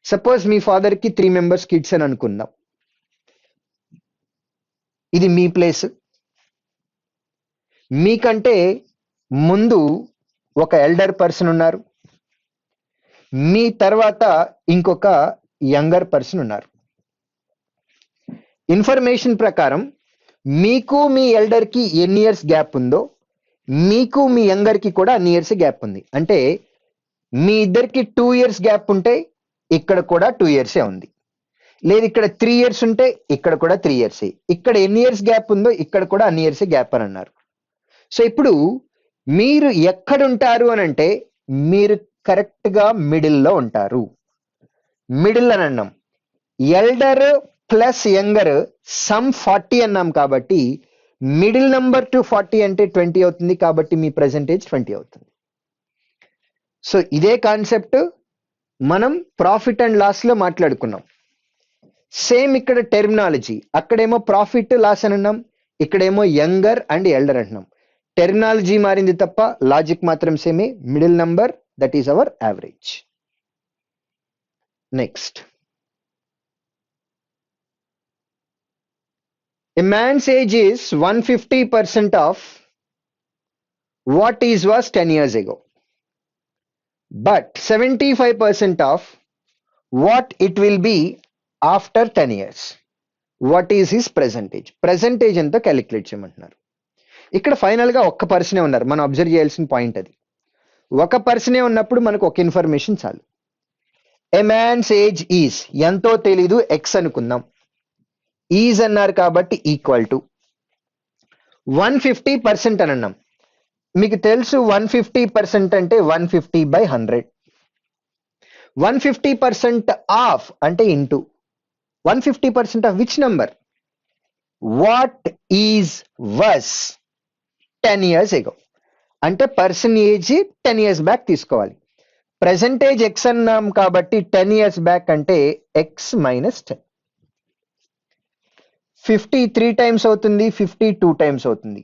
సపోజ్ మీ ఫాదర్ కి 3 మెంబర్స్ కిడ్స్ అని అనుకుందాం. ఇది మీ ప్లేస్. మీకంటే ముందు ఒక ఎల్డర్ పర్సన్ ఉన్నారు, మీ తర్వాత ఇంకొక యంగర్ పర్సన్ ఉన్నారు. ఇన్ఫర్మేషన్ ప్రకారం మీకు మీ ఎల్డర్ కి ఎన్ని ఇయర్స్ గ్యాప్ ఉందో మీకు మీ యంగర్ కి కూడా అన్ని ఇయర్స్ గ్యాప్ ఉంది. అంటే మీ ఇద్దరికి 2 ఇయర్స్ గ్యాప్ ఉంటే ఇక్కడ కూడా 2 ఇయర్సే ఉంది. లేదు ఇక్కడ 3 ఇయర్స్ ఉంటే ఇక్కడ కూడా 3 ఇయర్సే. ఇక్కడ ఎన్ని ఇయర్స్ గ్యాప్ ఉందో ఇక్కడ కూడా అన్ని ఇయర్సే గ్యాప్ అని అన్నారు. సో ఇప్పుడు మీరు ఎక్కడుంటారు అని అంటే మీరు కరెక్ట్ గా మిడిల్లో ఉంటారు. మిడిల్ అని అన్నాం. ఎల్డర్ ప్లస్ యంగర్ సమ్ 40 అన్నాం కాబట్టి మిడిల్ నంబర్ టు 40 అంటే 20 అవుతుంది. కాబట్టి మీ పర్సెంటేజ్ 20 అవుతుంది. సో ఇదే కాన్సెప్ట్ మనం ప్రాఫిట్ అండ్ లాస్ లో మాట్లాడుకున్నాం. సేమ్ ఇక్కడ టెర్మినాలజీ, అక్కడేమో ప్రాఫిట్ లాస్ అని అన్నాం, ఇక్కడేమో యంగర్ అండ్ ఎల్డర్ అంటున్నాం. టెర్మినాలజీ మారింది తప్ప లాజిక్ మాత్రం సేమే. Middle number that is our average. Next, a man's age is 150% of what is was 10 years ago, but 75% of what it will be after 10 years. What is his percentage? Percentage ఎంత క్యాలిక్యులేట్ చేయమంటున్నారు. ఇక్కడ ఫైనల్ గా ఒక్క పర్సనే ఉన్నారు. మనం అబ్జర్వ్ చేయాల్సిన పాయింట్ అది. ఒక పర్సనే ఉన్నప్పుడు మనకు ఒక ఇన్ఫర్మేషన్ చాలు. ఏ మ్యాన్స్ ఏజ్ ఈజ్ ఎంతో తెలీదు, ఎక్స్ అనుకుందాం. ఈజ్ అన్నారు కాబట్టి ఈక్వల్ టు 150% అని అన్నాం. మీకు తెలుసు 150% అంటే 150/100. 150% ఆఫ్ అంటే into 150% of which number? What is వస్ 10 years ago. అంటే పర్సన్ ఏజ్ 10 years బ్యాక్ తీసుకోవాలి. ప్రెసెంటేజ్ ఎక్స్ అన్నాం కాబట్టి 10 years బ్యాక్ అంటే ఎక్స్ మైనస్ 10. 50 3 టైమ్స్ అవుతుంది, 50 2 టైమ్స్ అవుతుంది.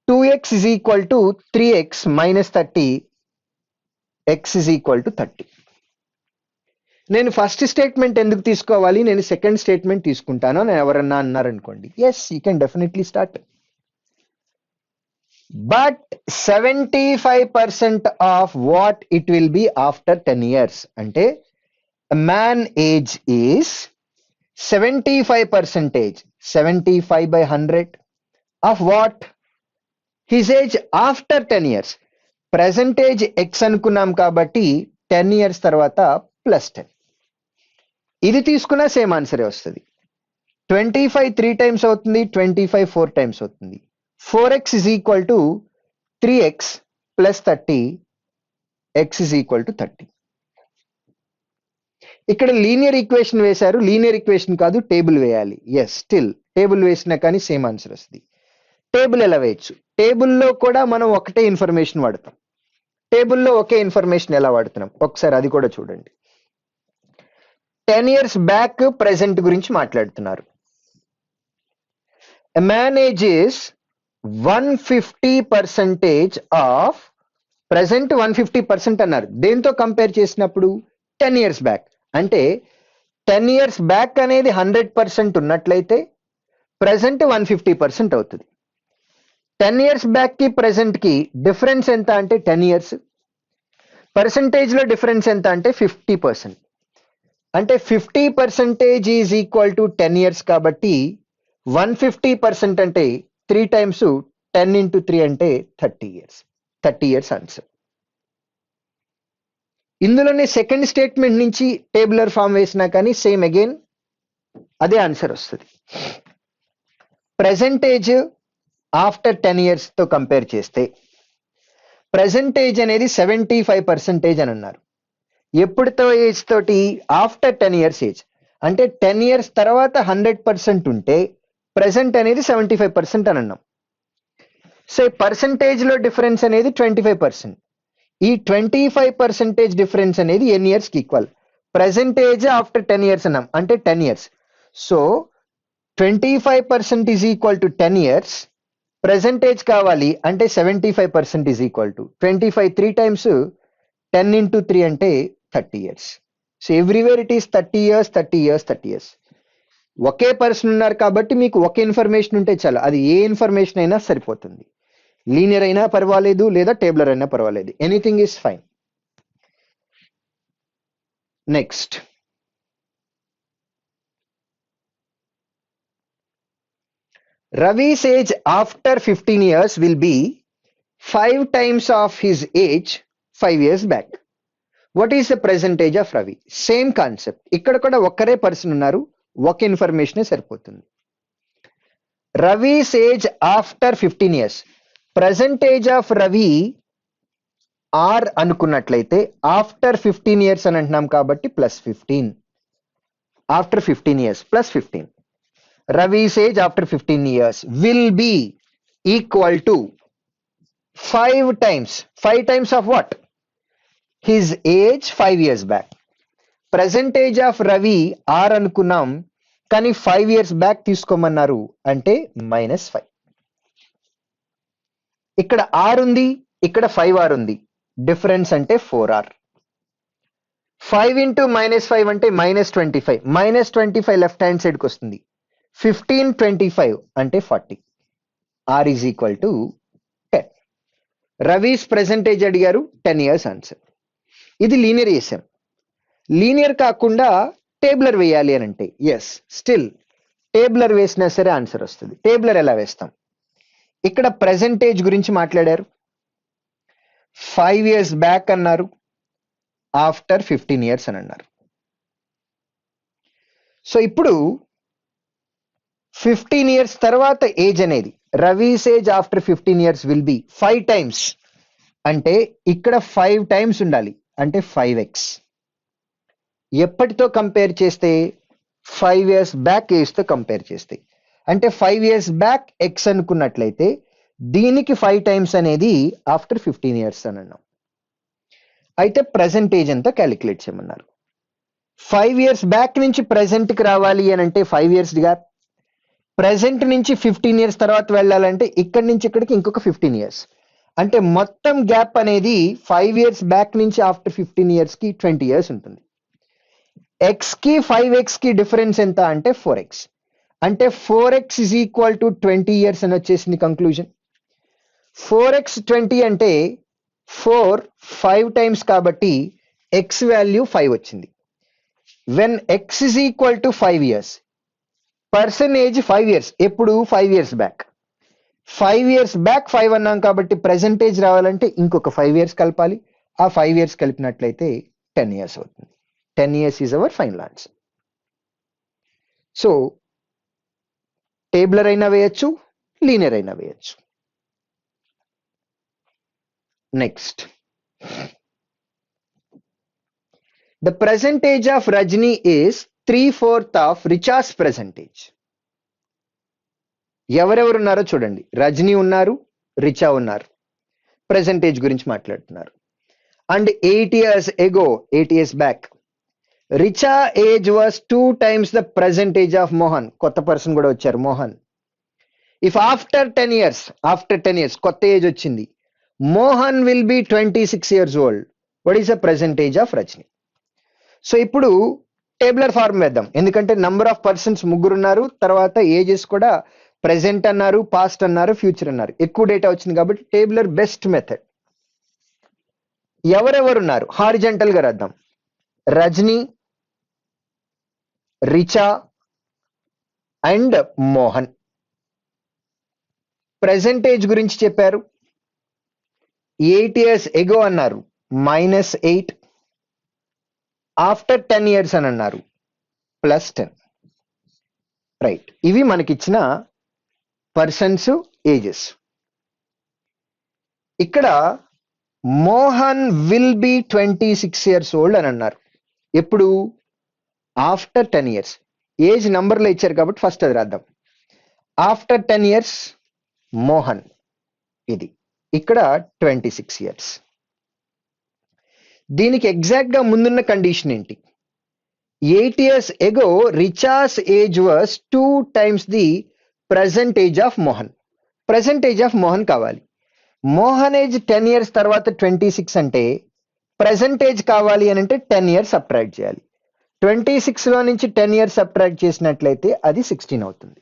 2x is equal to 3x minus 30, x is equal to 30. నేను ఫస్ట్ స్టేట్మెంట్ ఎందుకు తీసుకోవాలి, నేను సెకండ్ స్టేట్మెంట్ తీసుకుంటాను అని ఎవరన్నా అన్నారనుకోండి, yes you can definitely start. but 75% of what it will be after 10 years. అంటే a man age is 75%, 75 by 100 of what? His age after 10 years. Percentage x అనుకున్నాం కాబట్టి 10 years తర్వాత ప్లస్ 10. ఇది తీసుకున్నా సేమ్ ఆన్సరే వస్తుంది. 25 3 టైమ్స్ అవుతుంది, 25 4 టైమ్స్ అవుతుంది. 4x is equal to 3x plus 30, x is equal to 30. ఇక్కడ లీనియర్ ఈక్వేషన్ వేశారు, లీనియర్ ఈక్వేషన్ కాదు, టేబుల్ వేయాలి. ఎస్, స్టిల్ టేబుల్ వేసినా కానీ సేమ్ ఆన్సర్ వస్తుంది. టేబుల్ ఎలా వేయచ్చు? టేబుల్లో కూడా మనం ఒకటే ఇన్ఫర్మేషన్ వాడతాం. టేబుల్లో ఒకే ఇన్ఫర్మేషన్ ఎలా వాడుతున్నాం ఒకసారి అది కూడా చూడండి. 10 years బ్యాక్ ప్రెసెంట్ గురించి మాట్లాడుతున్నారు. A man age is 150% of present 150% అన్నారు. దేంతో కంపేర్ చేసినప్పుడు 10 years బ్యాక్. అంటే 10 years బ్యాక్ అనేది 100% ఉన్నట్లయితే ప్రెసెంట్ 150% అవుతుంది. 10 years బ్యాక్ కి ప్రెసెంట్ కి డిఫరెన్స్ ఎంత అంటే 10 years. పర్సంటేజ్ లో డిఫరెన్స్ ఎంత అంటే 50%. అంటే 50% ఈజ్ ఈక్వల్ టు 10 years కాబట్టి 150% అంటే 3 times 10 into 3 అంటే 30 years. 30 years answer. ఇందులోనే సెకండ్ స్టేట్మెంట్ నుంచి టేబులర్ ఫామ్ వేసినా కానీ సేమ్ అగైన్ అదే ఆన్సర్ వస్తుంది. ప్రెసెంటేజ్ ఆఫ్టర్ 10 years తో కంపేర్ చేస్తే ప్రెసెంటేజ్ అనేది 75% అని అన్నారు. ఎప్పుడుతో ఏజ్ తోటి? After 10 years age. అంటే 10 years తర్వాత 100% ఉంటే ప్రెసెంట్ అనేది 75% అని అన్నాం. సో పర్సంటేజ్ లో డిఫరెన్స్ అనేది 25%. ఈ 25% డిఫరెన్స్ అనేది ఎన్ని ఇయర్స్ కి ఈక్వల్? ప్రెసెంటేజ్ ఆఫ్టర్ 10 years అన్నాం అంటే 10 years. So 25% is equal to 10 years. ప్రెసెంటేజ్ కావాలి అంటే 75% is equal to 25 3 times 10 into 3 అంటే 30 years. So everywhere it is 30 years, 30 years, 30 years. Okay person ఉన్నారు కాబట్టి మీకు ఒకే ఇన్ఫర్మేషన్ ఉంటే చాలు, అది ఏ ఇన్ఫర్మేషన్ అయినా సరిపోతుంది. లీనియర్ అయినా పర్వాలేదు, లేదా టేబులర్ అయినా పర్వాలేదు, anything is fine. Next, Ravi's age after 15 years will be 5 times of his age 5 years back. What is the present age of Ravi? Same concept. ఇక్కడ కూడా ఒక్కరే పర్సన్ ఉన్నారు, ఒక ఇన్ఫర్మేషన్ సరిపోతుంది. Ravi's age after 15 years. Present age of Ravi R అనుకున్నట్లయితే ఆఫ్టర్ 15 years అని అంటున్నాం కాబట్టి plus 15. After 15 years plus 15. Ravi's age after 15 years will be equal to 5 times. 5 times of what? His age 5 years back. Present age of Ravi R అనుకున్నాం, కానీ 5 years బ్యాక్ తీసుకోమన్నారు అంటే -5. ఇక్కడ R ఉంది, ఇక్కడ 5R ఉంది. డిఫరెన్స్ అంటే 4R. 5 into -5 అంటే -25. -25 లెఫ్ట్ హ్యాండ్ సైడ్కి వస్తుంది. 15 25 అంటే 40. R is equal to 10. Ravi's present age అడిగారు, 10 years ఆన్సర్. ఇది లీనియర్ చేసాం. లీనియర్ కాకుండా టేబులర్ వేయాలి అని అంటే ఎస్, స్టిల్ టేబులర్ వేసినా సరే ఆన్సర్ వస్తుంది. టేబులర్ ఎలా వేస్తాం? ఇక్కడ ప్రెసెంటేజ్ గురించి మాట్లాడారు, 5 years బ్యాక్ అన్నారు, ఆఫ్టర్ 15 years అని అన్నారు. సో ఇప్పుడు 15 years తర్వాత ఏజ్ అనేది, Ravi's age after 15 years will be 5 times. అంటే ఇక్కడ 5 times ఉండాలి అంటే 5x. ఎప్పటితో కంపేర్ చేస్తే? 5 years బ్యాక్ ఏజ్ తో కంపేర్ చేస్తే. అంటే 5 years బ్యాక్ ఎక్స్ అనుకున్నట్లయితే దీనికి 5 times అనేది ఆఫ్టర్ 15 years అని అన్నాం. అయితే ప్రెసెంట్ ఏజ్ ఎంత క్యాలిక్యులేట్ చేయమన్నారు. 5 years బ్యాక్ నుంచి ప్రెసెంట్ కి రావాలి అని అంటే 5 years గా, ప్రెసెంట్ నుంచి 15 years తర్వాత వెళ్ళాలంటే ఇక్కడి నుంచి ఇక్కడికి ఇంకొక 15 years. అంటే మొత్తం గ్యాప్ అనేది 5 years బ్యాక్ నుంచి ఆఫ్టర్ 15 years కి 20 years ఉంటుంది. ఎక్స్ కి 5x కి డిఫరెన్స్ ఎంత అంటే 4x. అంటే 4x is equal to 20 years అని వచ్చేసింది కంక్లూజన్. 4x20 అంటే 4 5 టైమ్స్ కాబట్టి x వాల్యూ 5 వచ్చింది. When x is equal to 5 years, person age 5 years, ఎప్పుడు 5 years బ్యాక్. 5 years బ్యాక్ 5 అన్నాం కాబట్టి పర్సెంటేజ్ రావాలంటే ఇంకొక 5 years కలపాలి. ఆ 5 years కలిపినట్లయితే 10 years అవుతుంది. 10 years is our final answer. So tabular అయినా వేయచ్చు, లీనియర్ అయినా వేయచ్చు. Next, the percentage of Rajni is 3/4 of Richa's percentage. ఎవరెవరు ఉన్నారో చూడండి. రజనీ ఉన్నారు, రిచా ఉన్నారు. పర్సెంటేజ్ గురించి మాట్లాడుతున్నారు. And 8 years ago, 8 years back, Richa age was 2 times the percentage of Mohan. కొత్త పర్సన్ కూడా వచ్చారు, Mohan. If after 10 years, after 10 years కొత్త ఏజ్ వచ్చింది, Mohan will be 26 years old. What is the percentage of Rajani? So ఇప్పుడు టేబులర్ ఫార్మ్ వేద్దాం, ఎందుకంటే నంబర్ ఆఫ్ పర్సన్స్ ముగ్గురు ఉన్నారు, తర్వాత ఏజెస్ కూడా ప్రెసెంట్ అన్నారు, పాస్ట్ అన్నారు, ఫ్యూచర్ అన్నారు, ఎక్కువ డేటా వచ్చింది కాబట్టి టేబులర్ బెస్ట్ మెథడ్. ఎవరెవరున్నారు హారిజంటల్ గా రాద్దాం. రజనీ, రిచా అండ్ మోహన్. ప్రెసెంటేజ్ గురించి చెప్పారు. 8 years ఎగో అన్నారు, -8. ఆఫ్టర్ 10 years అని అన్నారు, +10. రైట్, ఇవి మనకిచ్చిన పర్సన్స్ ఏజెస్. ఇక్కడ Mohan will be 26 years old అని అన్నారు. ఎప్పుడు? After 10 years. ఏజ్ నంబర్లో ఇచ్చారు కాబట్టి ఫస్ట్ అది రాద్దాం. ఆఫ్టర్ 10 years మోహన్, ఇది ఇక్కడ 26 years. దీనికి ఎగ్జాక్ట్ గా ముందున్న కండిషన్ ఏంటి? 8 years ago Richa's age was 2 times the present age of Mohan. Present age of Mohan కావాలి. మోహన్ ఏజ్ 10 years తర్వాత 26 అంటే ప్రెసెంట్ ఏజ్ కావాలి అని అంటే 10 years సబ్ట్రాక్ట్ చేయాలి. 26 లో నుంచి 10 years సబ్ట్రాక్ట్ చేసినట్లయితే అది 16 అవుతుంది.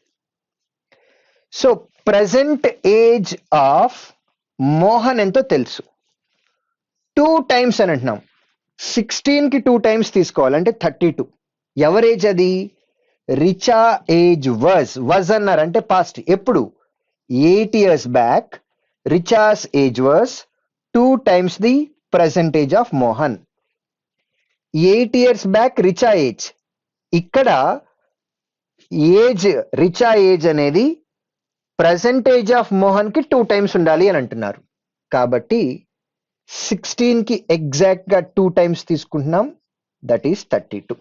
So present age of Mohan ఎంతో తెలుసు, 2 times అని అంటున్నాం. 16 కి 2 times తీసుకోవాలంటే 32. ఎవరేజ్ అది? రిచా ఏజ్ వాజ్ అన్నారంటే పాస్ట్. ఎప్పుడు? 8 years back Richa's age was 2 times the present age of Mohan. 8 years back Richa age. ఇక్కడ ఏజ్, రిచా ఏజ్ అనేది ప్రెసెంట్ ఏజ్ ఆఫ్ మోహన్ కి 2 times ఉండాలి అని అంటున్నారు. కాబట్టి 16 కి ఎగ్జాక్ట్ గా 2 times తీసుకుంటున్నాం, దట్ ఈస్ 32.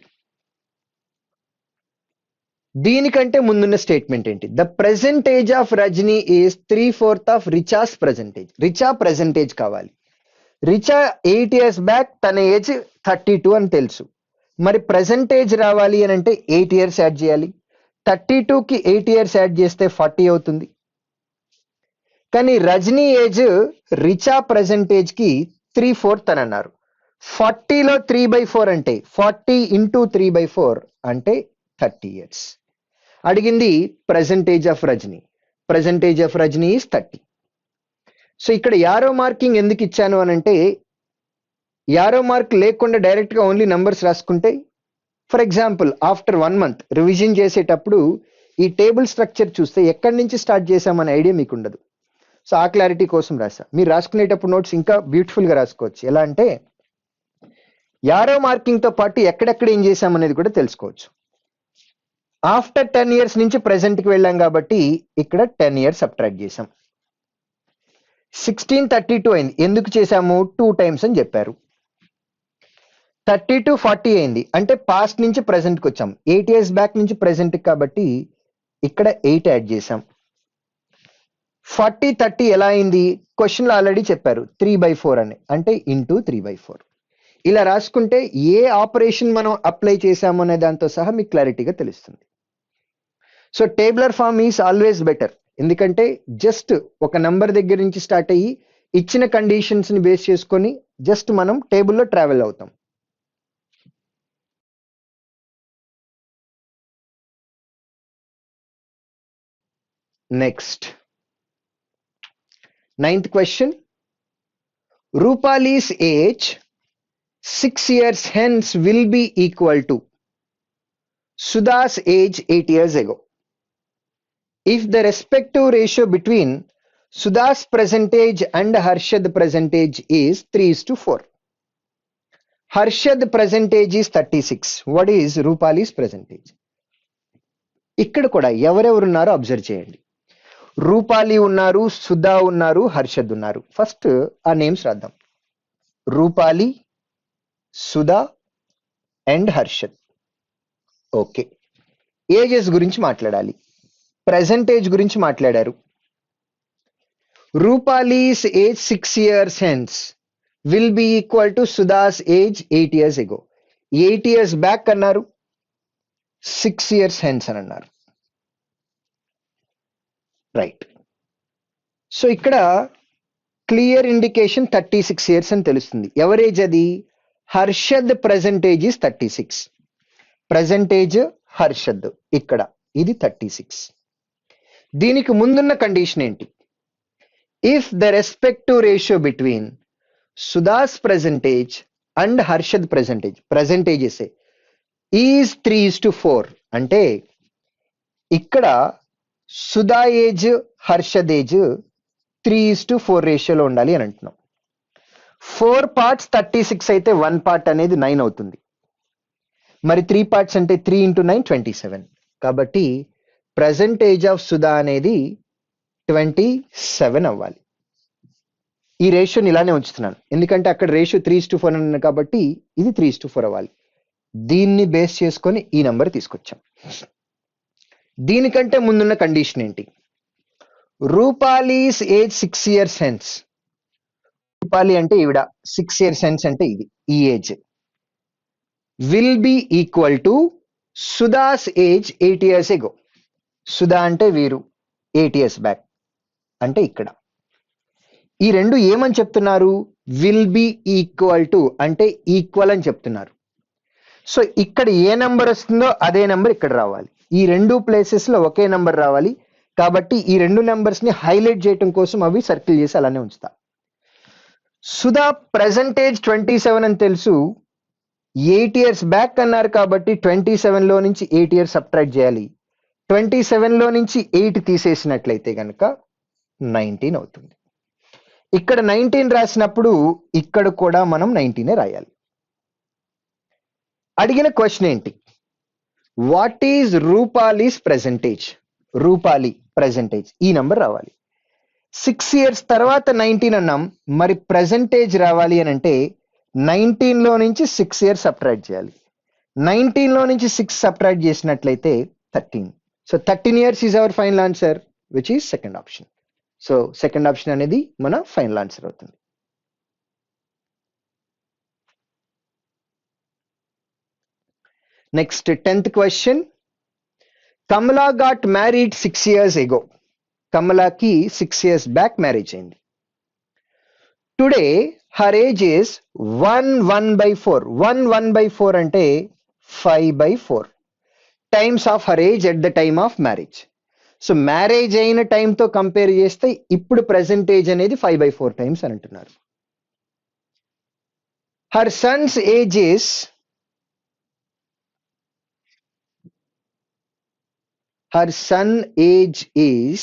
దీనికంటే ముందున్న స్టేట్మెంట్ ఏంటి? The present age of Rajni is 3/4 of Richa's present age. Richa present age కావాలి. రిచా 8 years బ్యాక్ తన ఏజ్ 32 అని తెలుసు. మరి ప్రెసెంటేజ్ రావాలి అని అంటే 8 years యాడ్ చేయాలి. 32 కి 8 years యాడ్ చేస్తే 40 అవుతుంది. కానీ రజనీ ఏజ్ రిచా ప్రెసెంటేజ్ కి 3/4 అని అన్నారు. 40లో 3/4 అంటే 40 into 3/4 అంటే 30 years. అడిగింది present age of Rajni. Present age of Rajni is 30. So ఇక్కడ యారో మార్కింగ్ ఎందుకు ఇచ్చాను అని అంటే, యారో మార్క్ లేకుండా డైరెక్ట్ గా ఓన్లీ నంబర్స్ రాసుకుంటే, for example after 1 month revision చేసేటప్పుడు ఈ టేబుల్ స్ట్రక్చర్ చూస్తే ఎక్కడి నుంచి స్టార్ట్ చేసామనే ఐడియా మీకు ఉండదు. సో ఆ క్లారిటీ కోసం రాసా. మీరు రాసుకునేటప్పుడు నోట్స్ ఇంకా బ్యూటిఫుల్ గా రాసుకోవచ్చు. ఎలా అంటే యారో మార్కింగ్ తో పాటు ఎక్కడెక్కడ ఏం చేసామనేది కూడా తెలుసుకోవచ్చు. ఆఫ్టర్ 10 years నుంచి ప్రెసెంట్ కి వెళ్ళాం కాబట్టి ఇక్కడ 10 years సబ్ట్రాక్ట్ చేసాం. 16 32 అయింది. ఎందుకు చేసాము? 2 times అని చెప్పారు. 32 40 అయింది అంటే పాస్ట్ నుంచి ప్రెసెంట్ కి వచ్చాం. 8 years బ్యాక్ నుంచి ప్రెసెంట్ కాబట్టి ఇక్కడ 8 యాడ్ చేసాం. 40 30 ఎలా అయింది? క్వశ్చన్ లో ఆల్రెడీ చెప్పారు 3/4 అని, అంటే ఇంటూ 3/4. ఇలా రాసుకుంటే ఏ ఆపరేషన్ మనం అప్లై చేసాము అనే దాంతో సహా మీకు క్లారిటీగా తెలుస్తుంది. So tabular form is always better, ఎందుకంటే జస్ట్ ఒక నంబర్ దగ్గర నుంచి స్టార్ట్ అయ్యి ఇచ్చిన కండిషన్స్ ని బేస్ చేసుకొని జస్ట్ మనం టేబుల్లో ట్రావెల్ అవుతాం. Next, Ninth question. Rupali's age 6 years hence will be equal to Sudha's age 8 years ago. If the respective ratio between Sudha's percentage and Harshad percentage is 3:4. Harshad percentage is 36. What is Rupali's percentage? ఇక్కడ కూడా ఎవరెవరు ఉన్నారో అబ్జర్వ్ చేయండి. రూపాలి ఉన్నారు, సుధా ఉన్నారు, హర్షద్ ఉన్నారు. ఫస్ట్ ఆ నేమ్స్ రాద్దాం. Rupali, Sudha and Harshad. Okay, ages గురించి మాట్లాడాలి. ప్రెజెంటేజ్ గురించి మాట్లాడారు. రూపాలీస్ age 6 years hence will be equal to Sudha's age 8 years ago. 8 years back అన్నారు, 6 years hence అని అన్నారు. రైట్. సో ఇక్కడ క్లియర్ ఇండికేషన్ 36 years అని తెలుస్తుంది. ఎవరేజ్ అది? Harshad present age is 36. Present age Harshad ఇక్కడ ఇది 36. దీనికి ముందున్న కండిషన్ ఏంటి? If the respective ratio between Sudha's present age and Harshad present ages is 3:4 అంటే ఇక్కడ సుధా ఏజ్ హర్షద్ ఏజ్ 3:4 రేషియోలో ఉండాలి అని అంటున్నాం. 4 parts 36 అయితే 1 part అనేది 9 అవుతుంది. మరి 3 parts అంటే 3 into 9 27. కాబట్టి ప్రెజెంటేజ్ ఆఫ్ సుధా అనేది 27 అవ్వాలి. ఈ రేషియోని ఇలానే ఉంచుతున్నాను ఎందుకంటే అక్కడ రేషియో 3:4 అన్నాను కాబట్టి ఇది 3:4 అవ్వాలి. దీన్ని బేస్ చేసుకొని ఈ నెంబర్ తీసుకొచ్చాం. దీనికంటే ముందున్న కండిషన్ ఏంటి? రూపాలీస్ ఏజ్ 6 years hence. రూపాలి అంటే ఈవిడ, 6 years hence అంటే ఇది ఈ age will be equal to Sudha's age 8 years ago. Sudha అంటే వీరు 8 years బ్యాక్ అంటే ఇక్కడ. ఈ రెండు ఏమని చెప్తున్నారు? విల్ బి ఈక్వల్ టు అంటే ఈక్వల్ అని చెప్తున్నారు. సో ఇక్కడ ఏ నెంబర్ వస్తుందో అదే నెంబర్ ఇక్కడ రావాలి. ఈ రెండు ప్లేసెస్ లో ఒకే నెంబర్ రావాలి. కాబట్టి ఈ రెండు నెంబర్స్ ని హైలైట్ చేయటం కోసం అవి సర్కిల్ చేసి అలానే ఉంచుతా. సుధా ప్రెజెంటేజ్ 27 అని తెలుసు. 8 years బ్యాక్ అన్నారు కాబట్టి 27 లో నుంచి 8 years సబ్ట్రాక్ట్ చేయాలి. 27 లో నుంచి 8 తీసేసినట్లయితే కనుక 19 అవుతుంది. ఇక్కడ 19 రాసినప్పుడు ఇక్కడ కూడా మనం 19 రాయాలి. అడిగిన క్వశ్చన్ ఏంటి? What is Rupali's present age? Rupali present age ఈ నెంబర్ రావాలి. 6 years తర్వాత 19 అన్నాం. మరి ప్రెజెంటేజ్ రావాలి అని అంటే 19 లో నుంచి 6 years సబ్ట్రాక్ట్ చేయాలి. 19 లో నుంచి 6 సబ్ట్రాక్ట్ చేసినట్లయితే 13. So 13 years is our final answer which is second option. So second option అనేది మన ఫైనల్ ఆన్సర్ అవుతుంది. Next 10th question. Kamala got married 6 years ago. కమలాకి 6 years బ్యాక్ మ్యారేజ్ అయింది. Today her age is 1/4. 1/4 అంటే 5/4 times of her age at the time of marriage. So marriage అయిన టైంతో కంపేర్ చేస్తే ఇప్పుడు ప్రెజెంటేజ్ అనేది 5/4 టైమ్స్ అని అంటున్నారు. Her son's age is her son age is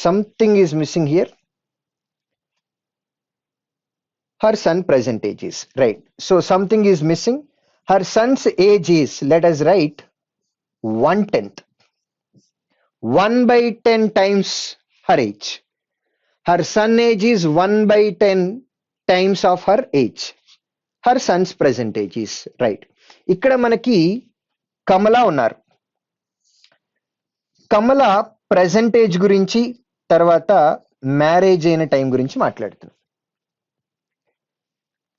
something is missing here. Her son present age is right. So something is missing. Her son's age is, let us write 1/10. 1/10 times her age. Her son age is 1/10 times of her age. Her son's present age is right. ఇక్కడ మనకి కమలా ఉన్నారు. కమల ప్రెజెంటేజ్ గురించి తర్వాత మ్యారేజ్ అయిన టైం గురించి మాట్లాడుతున్నాం.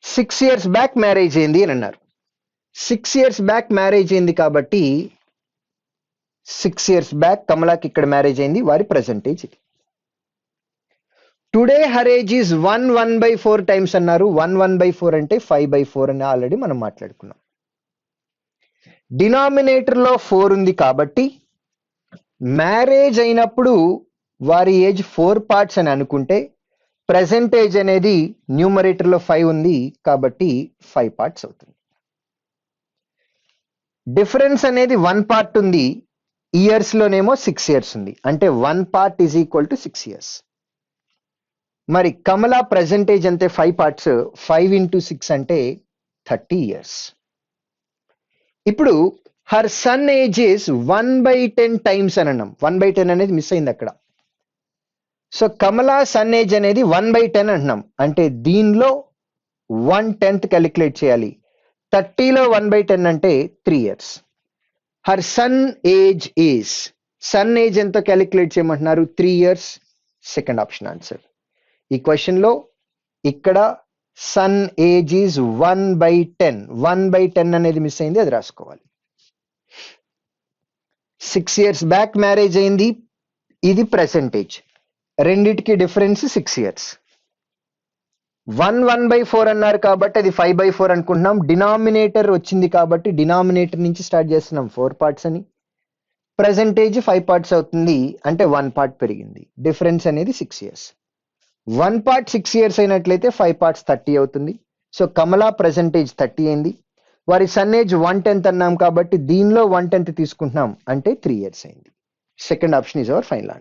6 years బ్యాక్ మ్యారేజ్ అయింది అని అన్నారు. 6 years బ్యాక్ మ్యారేజ్ అయింది కాబట్టి 6 years బ్యాక్ కమలాకి ఇక్కడ మ్యారేజ్ అయింది, వారి ప్రెజెంటేజ్ ఇది. Today her age is 1/4 times అన్నారు. 1/4 అంటే 5/4 అని ఆల్రెడీ మనం మాట్లాడుకున్నాం. డినామినేటర్ లో 4 ఉంది కాబట్టి మ్యారేజ్ అయినప్పుడు వారి ఏజ్ 4 పార్ట్స్ అని అనుకుంటే ప్రెసెంట్ ఏజ్ అనేది న్యూమరేటర్ లో 5 ఉంది కాబట్టి 5 పార్ట్స్ అవుతుంది. డిఫరెన్స్ అనేది 1 పార్ట్ ఉంది, ఇయర్స్ లోనేమో 6 ఇయర్స్ ఉంది, అంటే 1 part is equal to 6 years. మరి కమలా ప్రెసెంట్ ఏజ్ అంటే 5 పార్ట్స్, 5 ఇంటూ 6 అంటే 30 ఇయర్స్. ఇప్పుడు her son age is 1/10 times అని అన్నాం. 1/10 అనేది మిస్ అయింది అక్కడ. సో కమలా సన్ ఏజ్ అనేది 1/10 అంటున్నాం, అంటే దీనిలో 1/10 క్యాలిక్యులేట్ చేయాలి. 30లో 1/10 అంటే 3 years. Her son age is, sun age ఎంతో క్యాలిక్యులేట్ చేయమంటున్నారు, 3 ఇయర్స్. Second option answer. ఈ క్వశ్చన్ లో ఇక్కడ సన్ ఏజ్ ఈజ్ 1/10, 1/10 అనేది మిస్ అయింది, అది రాసుకోవాలి. 6 ఇయర్స్ బ్యాక్ మ్యారేజ్ అయింది, ఇది ప్రెసెంటేజ్, రెండిటికి డిఫరెన్స్ 6 ఇయర్స్. 1/4 అన్నారు కాబట్టి అది 5/4 అనుకుంటున్నాం. డినామినేటర్ వచ్చింది కాబట్టి డినామినేటర్ నుంచి స్టార్ట్ చేస్తున్నాం 4 పార్ట్స్ అని. ప్రెసెంటేజ్ 5 పార్ట్స్ అవుతుంది, అంటే 1 పార్ట్ పెరిగింది. డిఫరెన్స్ అనేది 6 ఇయర్స్. 1 పార్ట్ 6 ఇయర్స్ అయినట్లయితే 5 పార్ట్స్ 30 అవుతుంది. సో కమలా ప్రెసెంటేజ్ 30 అయింది. వారి సన్ ఏజ్ 1/10 అన్నాం కాబట్టి దీనిలో 1/10 తీసుకుంటున్నాం, అంటే 3 ఇయర్స్ అయింది. Second option is our final answer.